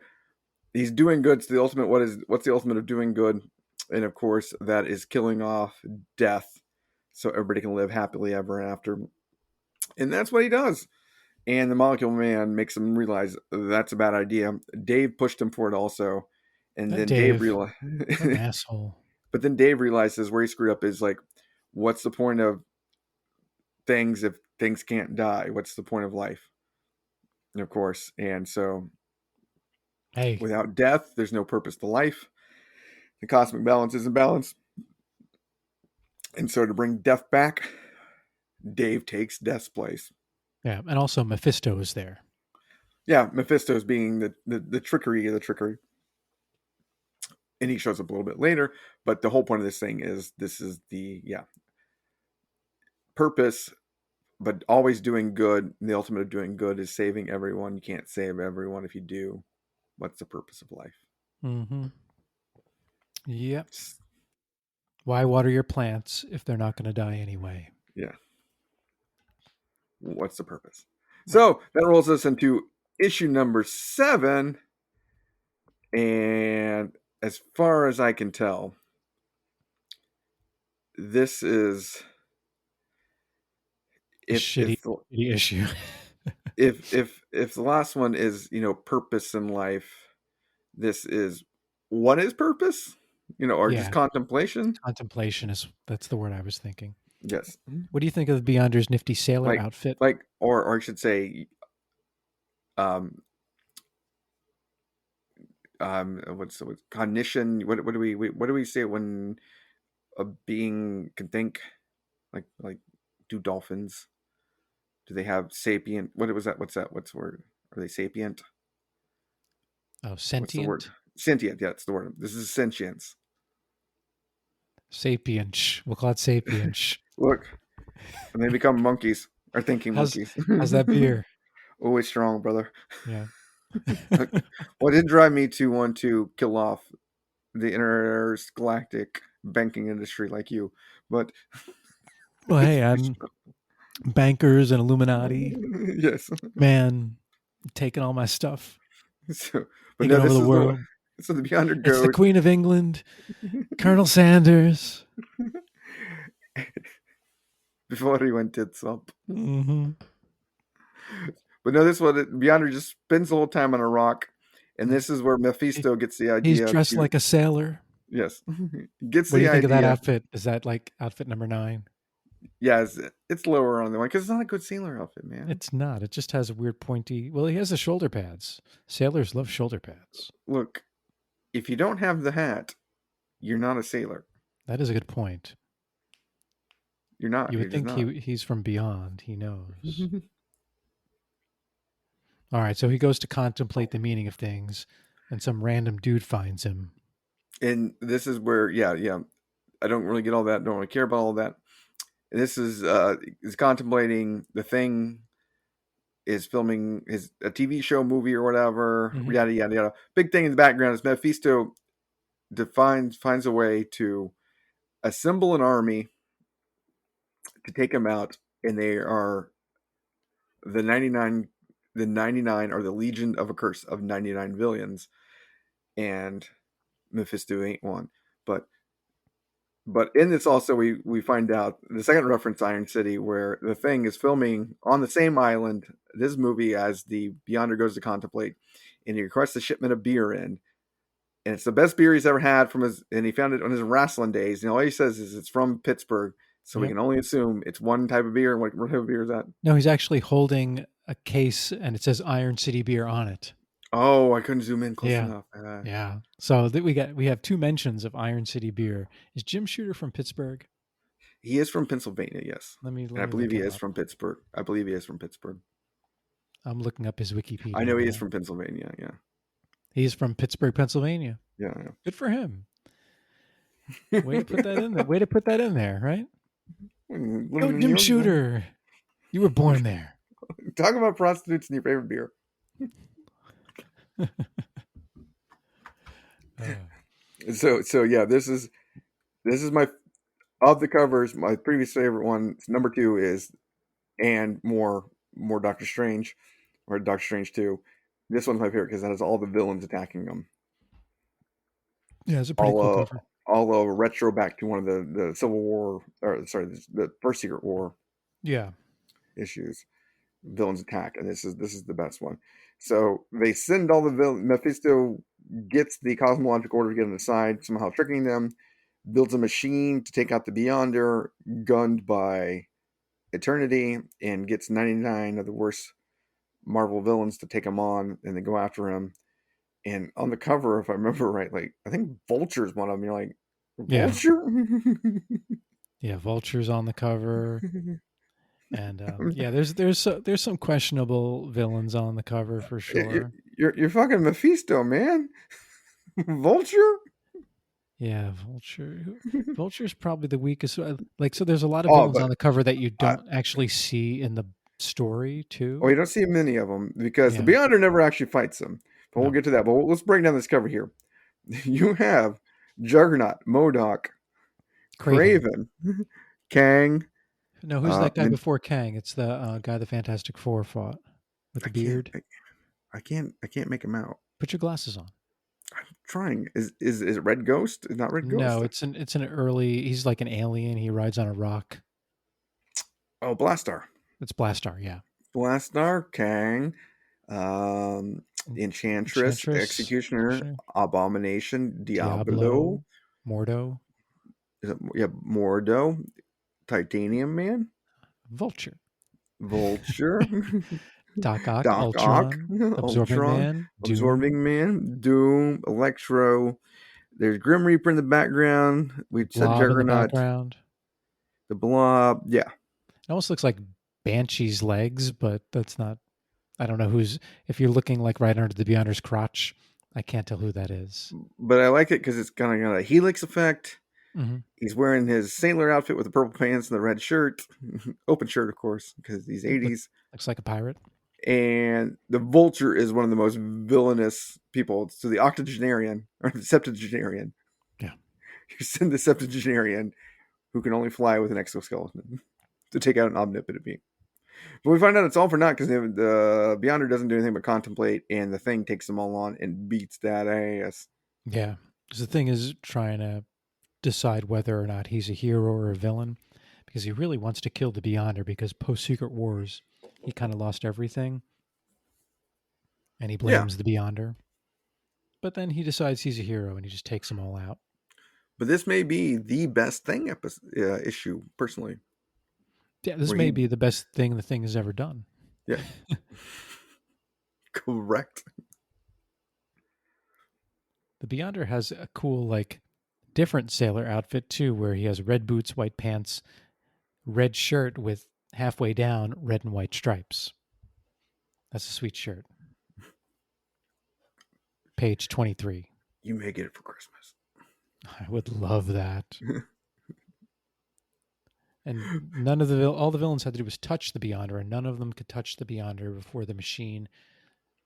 A: he's doing good. So the ultimate, what's the ultimate of doing good? And of course, that is killing off death, so everybody can live happily ever after. And that's what he does. And the Molecule Man makes him realize that's a bad idea. Dave pushed him for it also, and
B: That
A: then Dave
B: Dave,
A: realized.
B: what an asshole.
A: But then Dave realizes where he screwed up is like, what's the point of things if things can't die? What's the point of life? And of course, and so
B: Hey,
A: without death, there's no purpose to life. The cosmic balance is in balance. And so to bring death back, Dave takes death's place.
B: yeah, and also Mephisto is there.
A: Yeah, Mephisto's being the trickery of the trickery. And he shows up a little bit later, but the whole point of this thing is this is the purpose, but always doing good. The ultimate of doing good is saving everyone. You can't save everyone if you do. What's the purpose of life?
B: Mm-hmm. Yep. Why water your plants if they're not going to die anyway?
A: Yeah. What's the purpose?
B: Right.
A: So that rolls us into issue number 7. And as far as I can tell, this is
B: Shitty issue.
A: if the last one is purpose in life, this is what is purpose, or just
B: Yeah,
A: contemplation.
B: contemplation that's the word I was thinking.
A: Yes,
B: What do you think of Beyonder's nifty sailor
A: like
B: outfit?
A: or I should say, um, what's cognition? What do we say when a being can think? Like do dolphins? Do they have sapient? What was that? What's that? What's the word? Are they sapient?
B: Oh,
A: What's the word?
B: sentient?
A: Sentient. Yeah, that's the word. This is sentience.
B: Sapiench. We'll call it sapiench.
A: Look, and they become monkeys, or thinking
B: How's
A: monkeys.
B: how's that beer?
A: Always strong, brother.
B: Yeah.
A: Well, it did drive me to want to kill off the intergalactic banking industry like you, but
B: Well, hey, I'm bankers and Illuminati.
A: yes.
B: Man, taking all my stuff,
A: So, but
B: taking
A: no,
B: over
A: this
B: the
A: is
B: world.
A: the Beyonder
B: It's the
A: goes.
B: Queen of England, Colonel Sanders.
A: Before he went tits up.
B: Mm-hmm.
A: But no, this one Beyonder just spends the whole time on a rock, and this is where Mephisto gets the
B: He's
A: idea
B: dressed
A: to
B: like a sailor.
A: yes, gets
B: What do
A: the
B: you think of that
A: idea.
B: outfit? Is that like outfit number 9?
A: Yeah, it's lower on the one because it's not a good sailor outfit, man.
B: It's not. It just has a weird pointy. Well, he has the shoulder pads. Sailors love shoulder pads.
A: Look, if you don't have the hat, you're not a sailor.
B: That is a good point.
A: You're not.
B: You
A: You're
B: would
A: just
B: think
A: not.
B: he's from beyond. He knows. All right, so he goes to contemplate the meaning of things, and some random dude finds him.
A: And this is where, yeah. I don't really get all that. Don't really care about all that. And this is contemplating the thing. Is filming a TV show, movie, or whatever.
B: Mm-hmm.
A: Yada yada yada. Big thing in the background is Mephisto finds a way to assemble an army to take him out, and they are the 99. The 99 are the Legion of a Curse of 99 villains, and Mephisto ain't one. But in this also we find out the second reference, Iron City, where the thing is filming on the same island this movie as the Beyonder goes to contemplate, and he requests a shipment of beer in, and it's the best beer he's ever had from his. And he found it on his wrestling days. And all he says is it's from Pittsburgh, so we
B: Yep.
A: can only assume it's one type of beer. And what type of beer is that?
B: No, he's actually holding a case, and it says Iron City Beer on it.
A: Oh, I couldn't zoom in close
B: Yeah.
A: enough.
B: Yeah. So we have 2 mentions of Iron City Beer. Is Jim Shooter from Pittsburgh?
A: He is from Pennsylvania, yes.
B: Let me
A: And I believe
B: look
A: he
B: him
A: is
B: up.
A: from Pittsburgh. I believe he is from Pittsburgh.
B: I'm looking up his Wikipedia.
A: I know he is
B: now.
A: from Pennsylvania. Yeah.
B: He's from Pittsburgh, Pennsylvania.
A: Yeah.
B: Good for him.
A: Yeah.
B: Way to put that in there. Way to put that in there, right?
A: Living
B: Go,
A: in
B: Jim
A: New York,
B: Shooter. You were born there.
A: talk about prostitutes and your favorite beer. So yeah, this is my of the covers. My previous favorite one, number 2, is and more Doctor Strange, or Doctor Strange 2. This one's my favorite because that has all the villains attacking them.
B: Yeah, it's a pretty cool cover.
A: All retro back to one of the Civil War, or sorry, the First Secret War
B: Yeah.
A: issues. Villains attack, and this is the best one. So they send all the villains. Mephisto gets the cosmological order to get them aside, somehow tricking them. Builds a machine to take out the Beyonder, gunned by Eternity, and gets 99 of the worst Marvel villains to take him on, and they go after him. And on the cover, if I remember right, like I think Vulture's one of them. You're like, Vulture?
B: Yeah, Vulture's on the cover. And yeah, there's some questionable villains on the cover for sure.
A: You're fucking Mephisto, man. Vulture?
B: Yeah, Vulture's probably the weakest. Like, so there's a lot of villains on the cover that you don't actually see in the story too.
A: Oh, you don't see many of them because the Beyonder never actually fights them. But we'll get to that. But let's break down this cover here. You have Juggernaut, MODOK, Craven, Kang.
B: No, who's that guy before Kang? It's the guy the Fantastic Four fought with the beard.
A: I can't make him out.
B: Put your glasses on.
A: I'm trying. Is it Red Ghost? Is not Red Ghost?
B: No, it's an early. He's like an alien. He rides on a rock.
A: Oh, Blastar.
B: It's Blastar. Yeah.
A: Blastar, Kang, Enchantress, Executioner, Abomination, Diablo,
B: Mordo.
A: Is it, yeah, Mordo, Titanium Man,
B: Vulture, Doc Ock, Ultron,
A: Absorbing Man, Doom, Electro. There's Grim Reaper in the background. We said Juggernaut. The Blob, yeah.
B: It almost looks like Banshee's legs, but that's not. I don't know who's. If you're looking like right under the Beyonder's crotch, I can't tell who that is.
A: But I like it because it's kind of got a helix effect.
B: Mm-hmm.
A: He's wearing his sailor outfit with the purple pants and the red shirt, open shirt, of course, because he's 80s.
B: Looks like a pirate.
A: And the Vulture is one of the most villainous people. So the octogenarian or the septuagenarian.
B: Yeah,
A: you send the septuagenarian who can only fly with an exoskeleton to take out an omnipotent being. But we find out it's all for naught because the Beyonder doesn't do anything but contemplate, and the Thing takes them all on and beats that ass.
B: Yeah, because the Thing is trying to decide whether or not he's a hero or a villain, because he really wants to kill the Beyonder, because post-Secret Wars he kind of lost everything and he blames the Beyonder, but then he decides he's a hero and he just takes them all out.
A: But this may be the best Thing issue, personally.
B: Yeah, this may be the best thing the Thing has ever done.
A: Yeah. Correct.
B: The Beyonder has a cool, like, different sailor outfit too, where he has red boots, white pants, red shirt with halfway down red and white stripes. That's a sweet shirt. Page 23.
A: You may get it for Christmas.
B: I would love that. And all the villains had to do was touch the Beyonder, and none of them could touch the Beyonder before the machine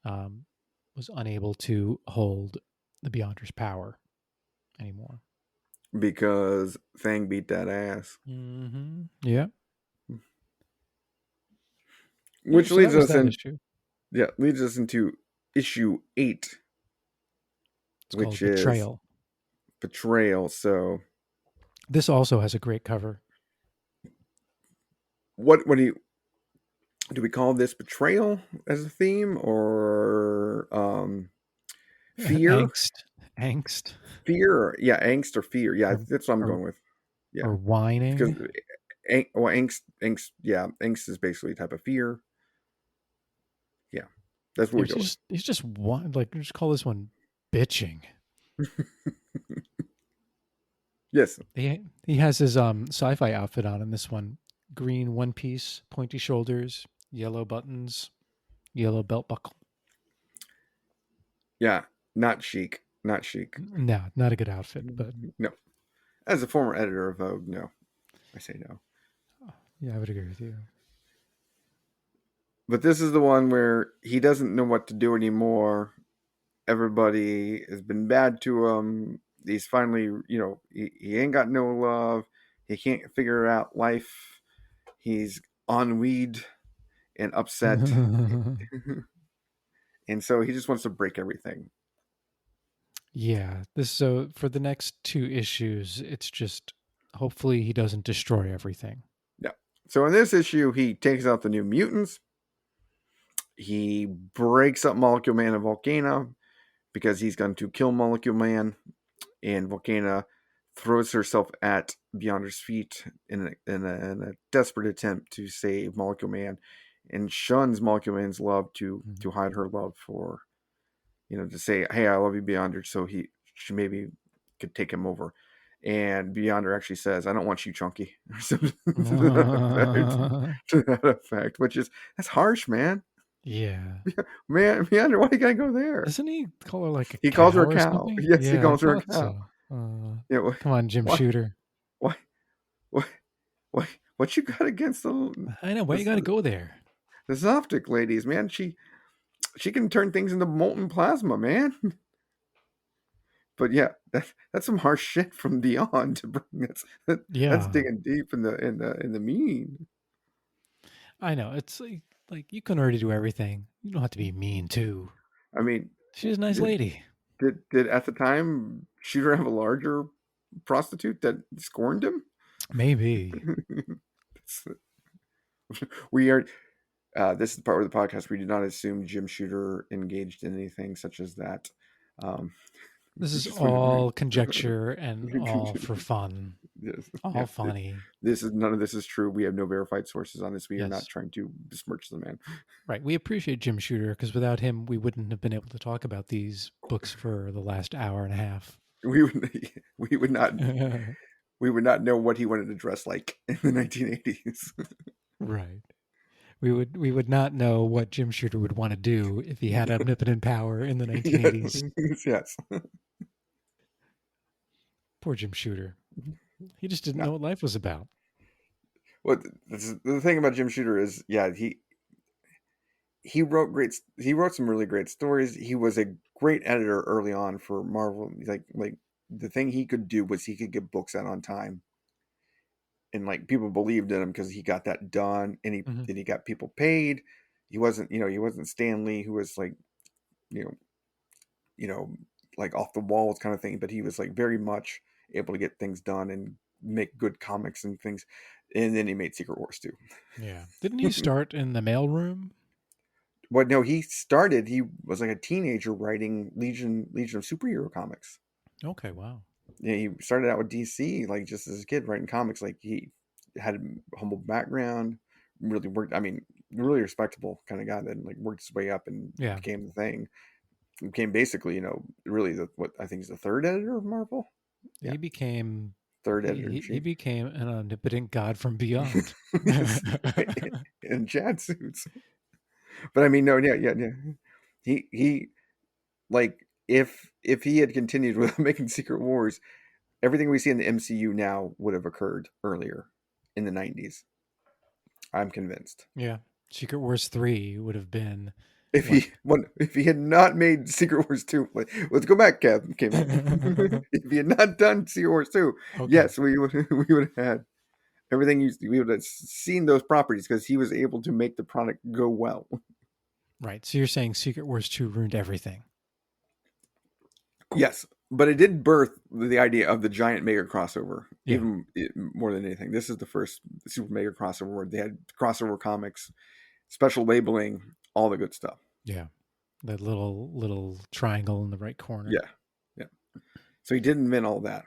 B: was unable to hold the Beyonder's power anymore.
A: Because Fang beat that ass.
B: Mm-hmm. Yeah.
A: Which leads us into issue 8.
B: Which is Betrayal.
A: Betrayal. So
B: this also has a great cover.
A: What do we call this? Betrayal as a theme, or fear?
B: Angst
A: Fear, yeah, angst or fear. Yeah,
B: or
A: that's what I'm
B: or,
A: going with. Yeah,
B: or
A: because
B: whining.
A: angst, yeah, angst is basically a type of fear. Yeah, that's what we go
B: He's just one, like just call this one bitching.
A: with. Yes,
B: He has his sci-fi outfit on in this one. Green one piece, pointy shoulders, yellow buttons, yellow belt buckle.
A: yeah, not chic, not chic.
B: No, not a good outfit, but
A: No, as a former editor of Vogue, no, I say no.
B: yeah, I would agree with you.
A: But this is the one where he doesn't know what to do anymore. Everybody has been bad to him. He's finally, he ain't got no love. He can't figure out life. He's on weed and upset. And so he just wants to break everything.
B: Yeah, this so for the next two issues, it's just hopefully he doesn't destroy everything.
A: Yeah. So in this issue, he takes out the New Mutants. He breaks up Molecule Man and Volcana because he's going to kill Molecule Man. And Volcana throws herself at Beyonder's feet in a desperate attempt to save Molecule Man, and shuns Molecule Man's love to hide her love for, to say, "Hey, I love you, Beyonder," so she maybe could take him over. And Beyonder actually says, "I don't want you, Chunky," or something to that effect. To that effect, that's harsh, man.
B: Yeah.
A: Man, Beyonder, why you gotta go there?
B: Doesn't he call her like a
A: He calls her
B: cow
A: a
B: or
A: cow.
B: something?
A: Yes, he
B: Yeah, I
A: calls her a
B: thought
A: cow.
B: so.
A: Yeah,
B: Come on, Jim
A: why?
B: Shooter.
A: Why? What? What you got against
B: I know. Why you got to
A: the
B: go there?
A: the Zoptic ladies, man? She can turn things into molten plasma, man. But yeah, that's some harsh shit from beyond to bring. That's
B: Yeah,
A: digging deep in the mean.
B: I know. It's like you can already do everything. You don't have to be mean too.
A: I mean,
B: She's a nice
A: did
B: lady.
A: did at the time Shooter have a larger prostitute that scorned him?
B: Maybe.
A: we are. This is the part of the podcast we do not assume Jim Shooter engaged in anything such as that. Um,
B: This is
A: just when
B: all conjecture and all for fun.
A: yes,
B: All
A: yeah,
B: funny.
A: none of this is true. We have no verified sources on this. We are not
B: Yes.
A: trying to besmirch the man.
B: Right. We appreciate Jim Shooter because without him, we wouldn't have been able to talk about these books for the last hour and a half.
A: We would we would not we would not know what he wanted to dress like in the 1980s.
B: Right. We would not know what Jim Shooter would want to do if he had omnipotent power in the 1980s.
A: yes, yes.
B: Poor Jim Shooter. He just didn't
A: No.
B: know what life was about.
A: Well, the thing about Jim Shooter is, yeah, he wrote some really great stories. He was a great editor early on for Marvel. Like the thing he could do was he could get books out on time, and like people believed in him because he got that done, and
B: Mhm.
A: he got people paid. He wasn't Stan Lee, who was like you know you know like off the walls kind of thing, but he was like very much able to get things done and make good comics and things. And then he made Secret Wars too.
B: Yeah. Didn't he start in the mailroom?
A: Well, no, he was like a teenager writing Legion of Superhero comics.
B: Okay, wow.
A: Yeah, he started out with DC, like just as a kid writing comics. Like he had a humble background, really worked. I mean, really respectable kind of guy. Then like worked his way up and
B: Yeah.
A: became the thing. Became basically, really what I think is the third editor of Marvel. Yeah,
B: He became
A: third editor in
B: he
A: chief.
B: became an omnipotent god from beyond.
A: In Chad suits. But I mean, no, yeah, yeah, yeah. He like if he had continued with making Secret Wars, everything we see in the MCU now would have occurred earlier in the 90s. I'm convinced.
B: Yeah. Secret Wars 3 would have been
A: If
B: what?
A: he had not made Secret Wars 2, let's go back, Kev. If he had not done Secret Wars 2,
B: Okay.
A: yes, we would have had everything we would have seen those properties because he was able to make the product go well.
B: Right. So you're saying Secret Wars 2 ruined everything.
A: Yes, but it did birth the idea of the giant mega crossover,
B: Yeah.
A: more than anything. This is the first super mega crossover where they had crossover comics, special labeling, all the good stuff.
B: Yeah. That little triangle in the right corner.
A: Yeah, yeah. So he did invent all that.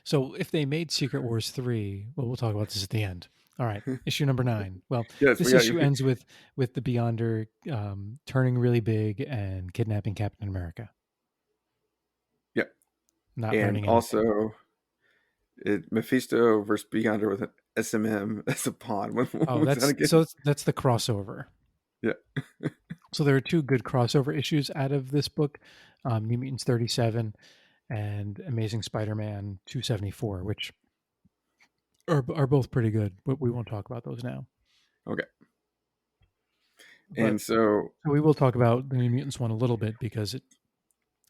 B: So if they made Secret Wars 3, well, we'll talk about this at the end. All right, issue number 9. Well,
A: Yes,
B: this issue ends with the Beyonder turning really big and kidnapping Captain America.
A: Yeah.
B: Not
A: And
B: learning anything.
A: also, Mephisto versus Beyonder with an SMM as a pawn.
B: That's the crossover.
A: Yeah.
B: So there are 2 good crossover issues out of this book, New Mutants 37 and Amazing Spider-Man 274, which are both pretty good, but we won't talk about those now.
A: Okay.
B: But,
A: and so
B: we will talk about the New Mutants one a little bit because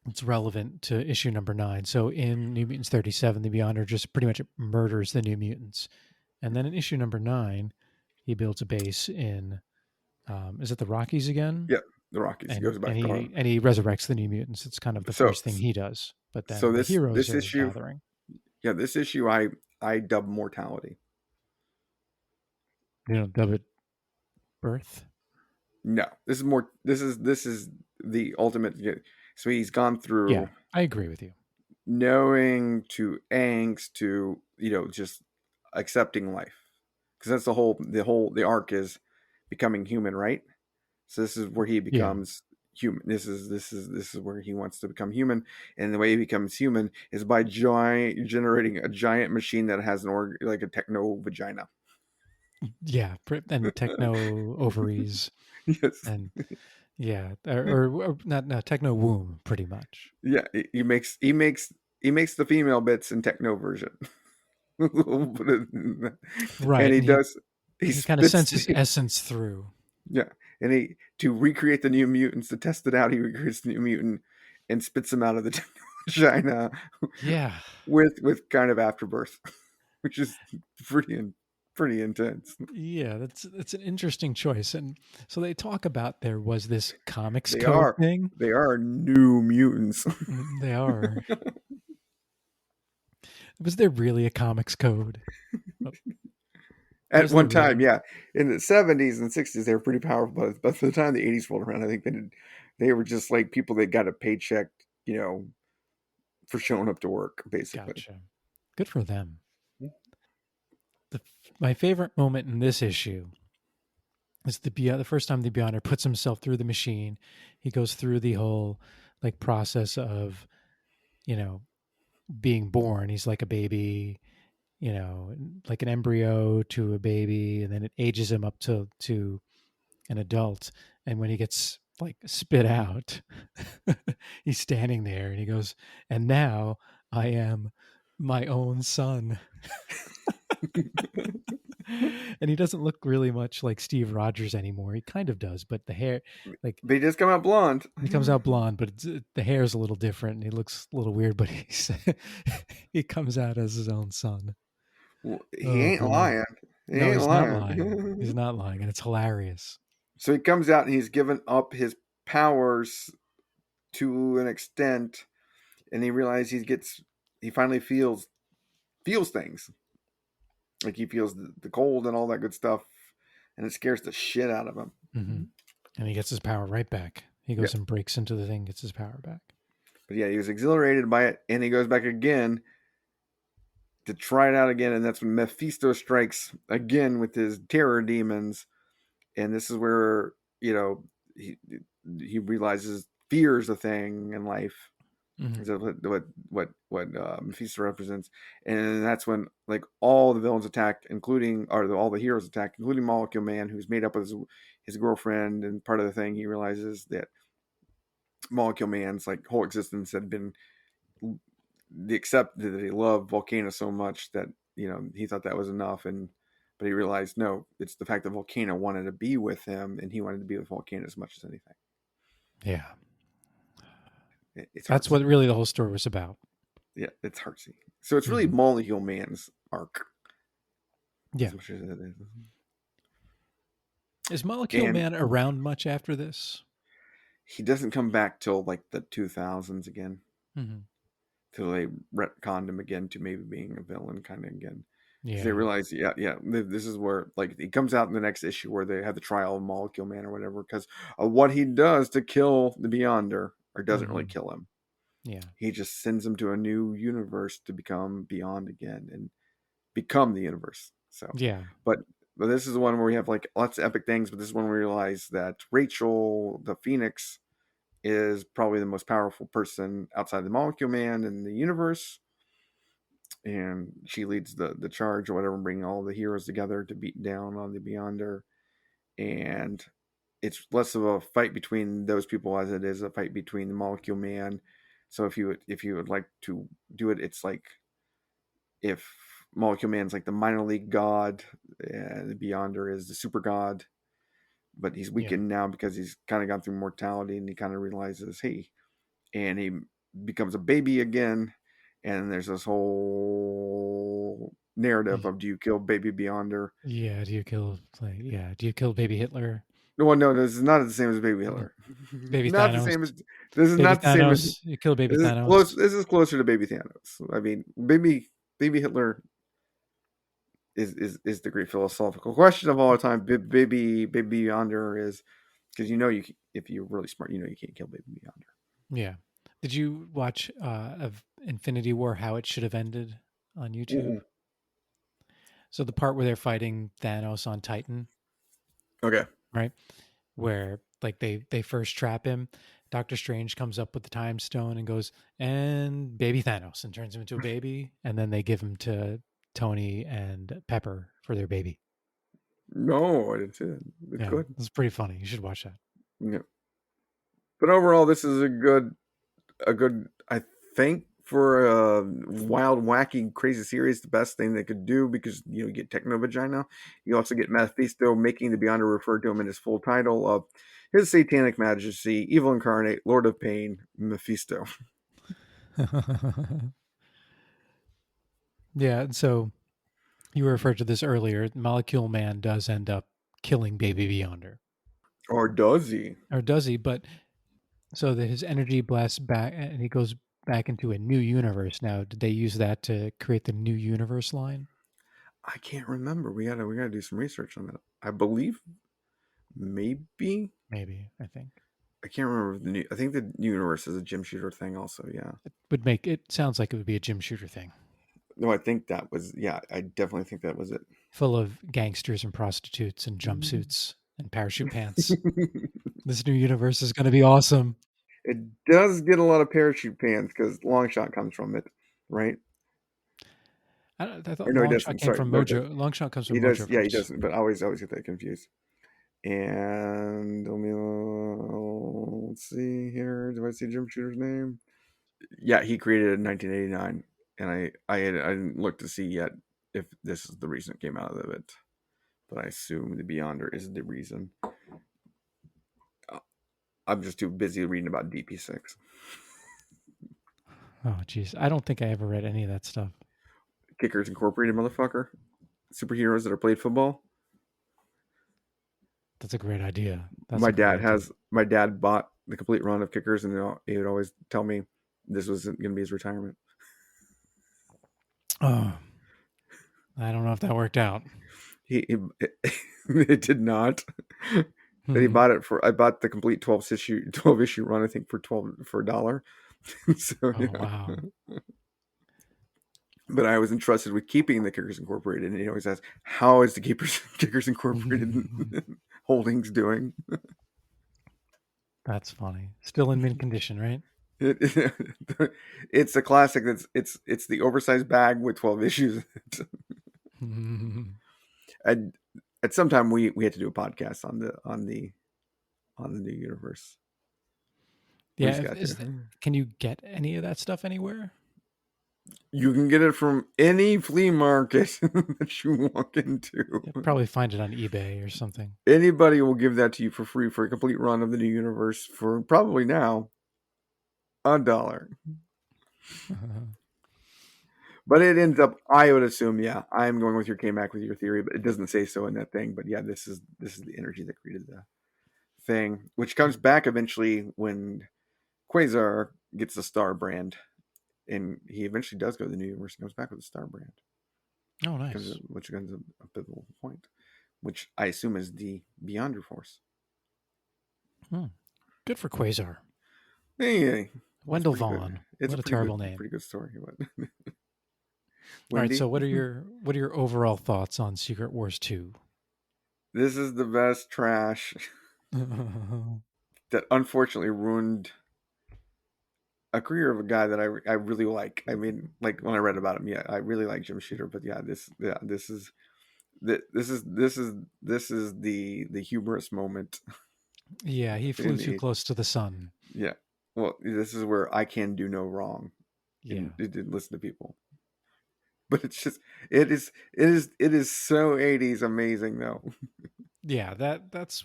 B: it's relevant to issue number 9. So in New Mutants 37, the Beyonder just pretty much murders the New Mutants. And then in issue number 9, he builds a base in, is it the Rockies again?
A: Yeah, the Rockies.
B: And,
A: he goes back
B: and he resurrects the New Mutants. It's kind of the first thing he does. But then the heroes are
A: issue,
B: gathering.
A: Yeah, this issue I dub Mortality.
B: You know, dub it Birth?
A: No, this is more. This is the ultimate. So he's gone through.
B: Yeah, I agree with you.
A: Knowing to angst to just accepting life, because that's the arc is becoming human, right? So this is where he becomes human. This is where he wants to become human, and the way he becomes human is by generating a giant machine that has like a techno vagina.
B: Yeah, and techno ovaries.
A: Yes.
B: And or not techno womb, pretty much.
A: Yeah, he makes the female bits in techno version.
B: Right.
A: And
B: he kind of sends his essence through.
A: Yeah. And to recreate the New Mutants, to test it out, he recreates the New Mutant and spits him out of the vagina.
B: Yeah.
A: With kind of afterbirth, which is pretty intense.
B: Yeah, that's an interesting choice. And so they talk about there was this comics code thing.
A: They are New Mutants.
B: They are. Was there really a comics code?
A: At one time, yeah. In the 70s and 60s, they were pretty powerful. But by the time the 80s rolled around, I think they were just like people that got a paycheck, for showing up to work, basically.
B: Gotcha. Good for them. My favorite moment in this issue is the first time the Beyonder puts himself through the machine. He goes through the whole process of, being born. He's like a baby, like an embryo to a baby, and then it ages him up to an adult. And when he gets spit out, he's standing there and he goes, "And now I am my own son." And he doesn't look really much like Steve Rogers anymore. He kind of does, but the hair,
A: they just come out blonde.
B: He comes out blonde, but the hair is a little different and he looks a little weird, but he comes out as his own son.
A: Well, he ain't lying.
B: He's not lying. He's not lying, and it's hilarious.
A: So he comes out and he's given up his powers to an extent, and he realizes he finally feels things. Like he feels the cold and all that good stuff, and it scares the shit out of him.
B: Mm-hmm. And he gets his power right back. He goes and breaks into the thing, gets his power back.
A: But yeah, he was exhilarated by it, and he goes back again to try it out again, and that's when Mephisto strikes again with his terror demons, and this is where he realizes fear is a thing in life. Mm-hmm. What Mephisto represents, and that's when all the villains attack, all the heroes attack, including Molecule Man, who's made up of his girlfriend, and part of the thing he realizes that Molecule Man's whole existence had been accepted, that he loved Volcano so much that he thought that was enough, but he realized no, it's the fact that Volcano wanted to be with him, and he wanted to be with Volcano as much as anything.
B: Yeah. That's what really the whole story was about.
A: Yeah, it's heartsy. So it's really Molecule Man's arc.
B: Yeah. Is Molecule Man around much after this?
A: He doesn't come back till the 2000s again. Mm-hmm. Till they retconned him again to maybe being a villain kind of again. Yeah. They realize, this is where he comes out in the next issue where they have the trial of Molecule Man or whatever, because of what he does to kill the Beyonder. Or doesn't really kill him.
B: Yeah.
A: He just sends them to a new universe to become beyond again and become the universe. So,
B: Yeah.
A: but this is the one where we have like lots of epic things. But this is one where we realize that Rachel, the Phoenix, is probably the most powerful person outside the Molecule Man in the universe, and she leads the charge or whatever, bringing all the heroes together to beat down on the Beyonder. And it's less of a fight between those people as it is a fight between the Molecule Man. So if you would like to do it, it's like if Molecule Man's like the minor league god, and the Beyonder is the super god, but he's
B: Yeah.
A: weakened now because he's kind of gone through mortality, and he kind of realizes, hey, and he becomes a baby again, and there's this whole narrative of do you kill baby Beyonder?
B: Yeah. Do you kill do you kill baby Hitler?
A: No, no, this is not the same as baby Hitler.
B: Baby
A: Not the
B: Thanos?
A: same as this is
B: Baby
A: not the same as
B: Thanos? You kill baby
A: this is
B: Thanos?
A: close. This is closer to baby Thanos. I mean, baby Hitler is the great philosophical question of all time. Baby Yonder is because if you're really smart, you can't kill baby Yonder.
B: Yeah. Did you watch of Infinity War, how it should have ended on YouTube?
A: Mm-mm.
B: So the part where they're fighting Thanos on Titan,
A: Okay.
B: right? Where like they first trap him. Doctor Strange comes up with the time stone and goes, and baby Thanos, and turns him into a baby, and then they give him to Tony and Pepper for their baby.
A: No, I didn't see that. It's
B: Yeah,
A: good.
B: it's pretty funny. You should watch that.
A: Yeah. But overall, this is a good, I think, for a wild, wacky, crazy series, the best thing they could do, because you get Techno Vagina. You also get Mephisto making the Beyonder refer to him in his full title of His Satanic Majesty, Evil Incarnate, Lord of Pain, Mephisto.
B: Yeah, and so you referred to this earlier. Molecule Man does end up killing Baby Beyonder,
A: Or does he?
B: or does he? But so that his energy blasts back, and he goes back into a new universe. Now, did they use that to create the new universe line?
A: I can't remember. We gotta do some research on that. I believe maybe.
B: Maybe, I think.
A: I can't remember I think the new universe is a Jim Shooter thing also, yeah.
B: It would make it sounds like it would be a Jim Shooter thing,
A: No, I think that was, yeah, I definitely think that was it.
B: full of gangsters and prostitutes and jumpsuits and parachute pants. This new universe is going to be awesome.
A: It does get a lot of parachute pants because Longshot comes from it, right?
B: I
A: Or
B: thought
A: no, he
B: Longshot
A: doesn't.
B: came
A: Sorry,
B: from
A: no, it does.
B: Mojo. Longshot comes
A: He
B: from
A: does. Yeah, he
B: Mojoverse.
A: doesn't. But I always get that confused. And let me let's see here. Do I see Jim Shooter's name? Yeah, he created it in 1989, and I didn't look to see yet if this is the reason it came out of it, but I assume the Beyonder is the reason. I'm just too busy reading about DP6.
B: Oh, jeez. I don't think I ever read any of that stuff.
A: Kickers Incorporated, motherfucker. Superheroes that are played football.
B: That's a great idea.
A: My dad bought the complete run of Kickers, and he would always tell me this was going to be his retirement.
B: Oh, I don't know if that worked out.
A: It did not. But he bought it I bought the complete 12 issue run, I think, for $1. So,
B: Oh,
A: yeah.
B: wow.
A: But I was entrusted with keeping the Kickers Incorporated, and he always asks, "How is the Kickers Incorporated holdings doing?"
B: That's funny. Still in mint condition, right?
A: It's a classic. It's the oversized bag with 12 issues. At some time we had to do a podcast on the new universe.
B: Yeah. Can you get any of that stuff anywhere?
A: You can get it from any flea market that you walk into.
B: You'll probably find it on eBay or something.
A: Anybody will give that to you for free for a complete run of the new universe for probably now $1. But it ends up, I would assume, yeah, I'm going with your KMAC with your theory, but it doesn't say so in that thing. But yeah, this is the energy that created the thing, which comes back eventually when Quasar gets the Star brand, and he eventually does go to the new universe and comes back with the Star brand.
B: Oh, nice.
A: Which becomes a pivotal point, which I assume is the Beyonder Force.
B: Good for Quasar.
A: Hey,
B: Wendell Vaughn.
A: It's
B: What
A: a
B: a terrible name.
A: pretty good story. But
B: All right,
A: Wendy,
B: so what are your overall thoughts on Secret Wars 2?
A: this is the best trash that unfortunately ruined a career of a guy that I really like. I mean, like when I read about him, yeah, I really like Jim Shooter, but this is the humorous moment.
B: Yeah, he flew too close to the sun.
A: Yeah. Well, this is where I can do no wrong.
B: Yeah.
A: It didn't listen to people. But it's just it is so 80s amazing though.
B: Yeah, that's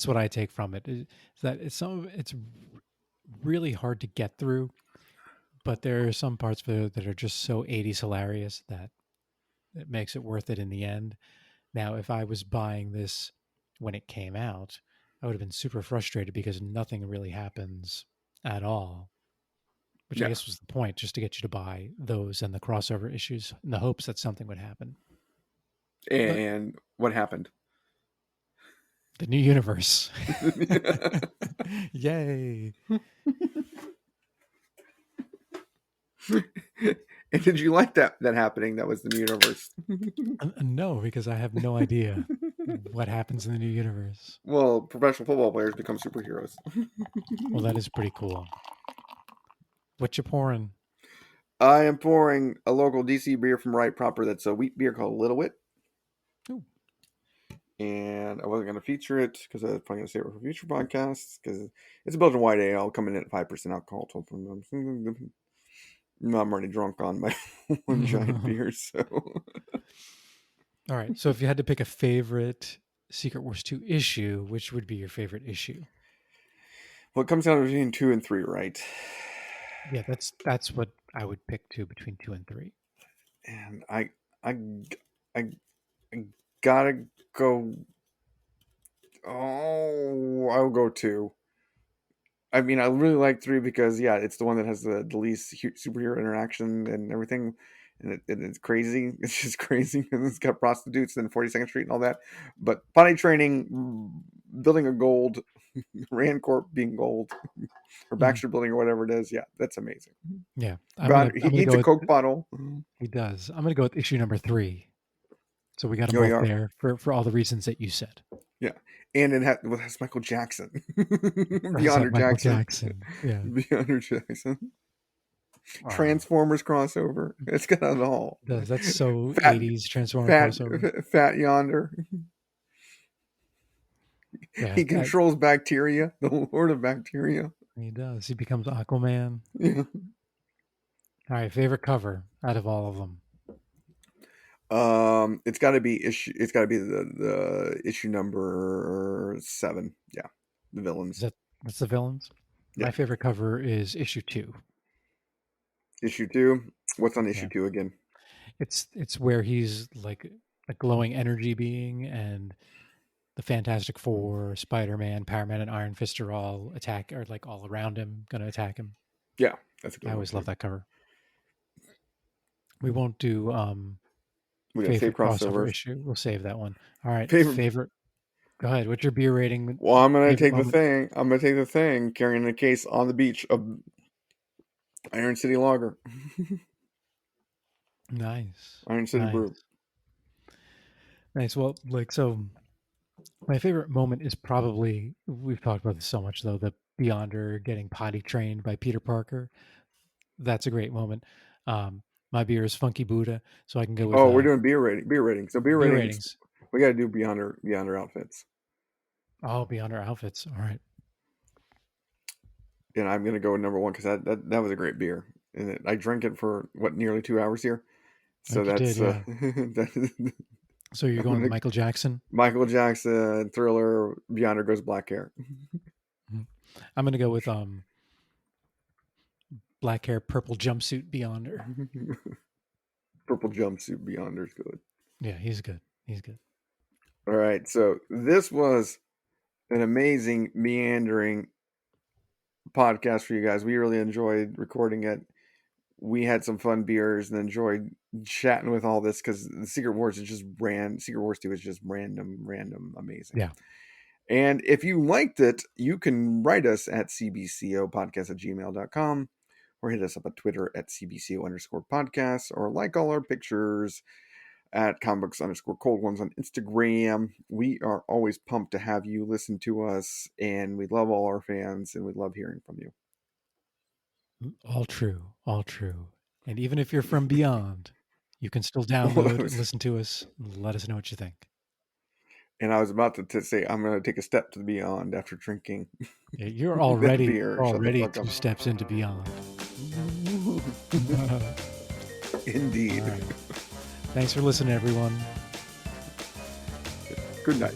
B: what I take from it. Is that it's really hard to get through, but there are some parts of it that are just so 80s hilarious that it makes it worth it in the end. Now, if I was buying this when it came out, I would have been super frustrated because nothing really happens at all, which I
A: Yeah.
B: guess was the point, just to get you to buy those and the crossover issues in the hopes that something would happen. But
A: And what happened?
B: the new universe. Yay.
A: And did you like that happening? That was the new universe.
B: No, because I have no idea what happens in the new universe.
A: Well, professional football players become superheroes.
B: Well, that is pretty cool. What you pouring?
A: I am pouring a local DC beer from Right Proper. That's a wheat beer called Little Wit.
B: Ooh.
A: And I wasn't going to feature it because I was probably going to save it for future podcasts because it's a Belgian white ale coming in at 5% alcohol. I'm already drunk on my one giant beer, so.
B: All right. So if you had to pick a favorite Secret Wars 2 issue, which would be your favorite issue?
A: Well, it comes down between 2 and 3, right?
B: Yeah, that's what I would pick too, between 2 and 3.
A: And I gotta go. Oh, I'll go 2. I mean, I really like 3 because yeah, it's the one that has the least superhero interaction and everything, and it's crazy. It's just crazy, and it's got prostitutes and 42nd Street and all that. But potty training, building a gold, Rand Corp being gold, or Baxter Building or whatever it is. Yeah, that's amazing.
B: Yeah,
A: He eats a Coke bottle.
B: He does. I'm gonna go with issue number 3. So we got them
A: Oh,
B: both
A: yeah.
B: there for all the reasons that you said.
A: Yeah, and it has Michael Jackson,
B: Michael Jackson. Yeah,
A: Beyonder Jackson.
B: wow.
A: Transformers crossover. It's got it all.
B: That's so 80s Transformer crossover.
A: Fat Yonder.
B: Yeah,
A: He controls bacteria, the Lord of Bacteria.
B: He does. He becomes Aquaman.
A: Yeah.
B: All right, favorite cover out of all of them.
A: It's got to be the issue number 7. Yeah, the villains.
B: That's the villains. Yeah. My favorite cover is issue 2.
A: Issue 2. What's on issue 2 again?
B: It's where he's like a glowing energy being, and the Fantastic Four, Spider-Man, Power-Man, and Iron Fist are all all around him, gonna attack him.
A: Yeah, that's a good
B: I always love that cover. We won't do
A: we gotta save
B: crossover issue. We'll save that one. All right, favorite. Go ahead. What's your beer rating?
A: Well, I'm gonna take the thing. I'm gonna take the thing, carrying the case on the beach of Iron City Lager.
B: Nice.
A: Iron City Brew.
B: Nice. Well, so my favorite moment is probably, we've talked about this so much though, the Beyonder getting potty trained by Peter Parker. That's a great moment. My beer is Funky Buddha, so I can go with.
A: Oh, we're doing beer rating. So beer ratings. We got to do Beyonder outfits.
B: Oh, Beyonder outfits. All right.
A: And I'm gonna go with number 1 because that was a great beer, and I drank it for nearly 2 hours here. So that's
B: So you're going with Michael Jackson?
A: Michael Jackson, Thriller, Beyonder goes black hair.
B: I'm going to go with black hair, purple jumpsuit Beyonder.
A: Purple jumpsuit Beyonder's good.
B: Yeah, he's good. He's good.
A: All right, so this was an amazing, meandering podcast for you guys. We really enjoyed recording it. We had some fun beers and enjoyed chatting with all this because the Secret Wars is just Secret Wars 2 is just random, amazing.
B: Yeah.
A: And if you liked it, you can write us at cbcopodcast@gmail.com, or hit us up on Twitter at CBCO_podcasts, or like all our pictures at comics_cold ones on Instagram. We are always pumped to have you listen to us, and we love all our fans, and we love hearing from you.
B: All true, all true. And even if you're from beyond, you can still download and listen to us. Let us know what you think.
A: And I was about to say, I'm going to take a step to the beyond after drinking.
B: Yeah, you're already
A: beer.
B: two steps into beyond.
A: Indeed.
B: All right. Thanks for listening, everyone.
A: Good night.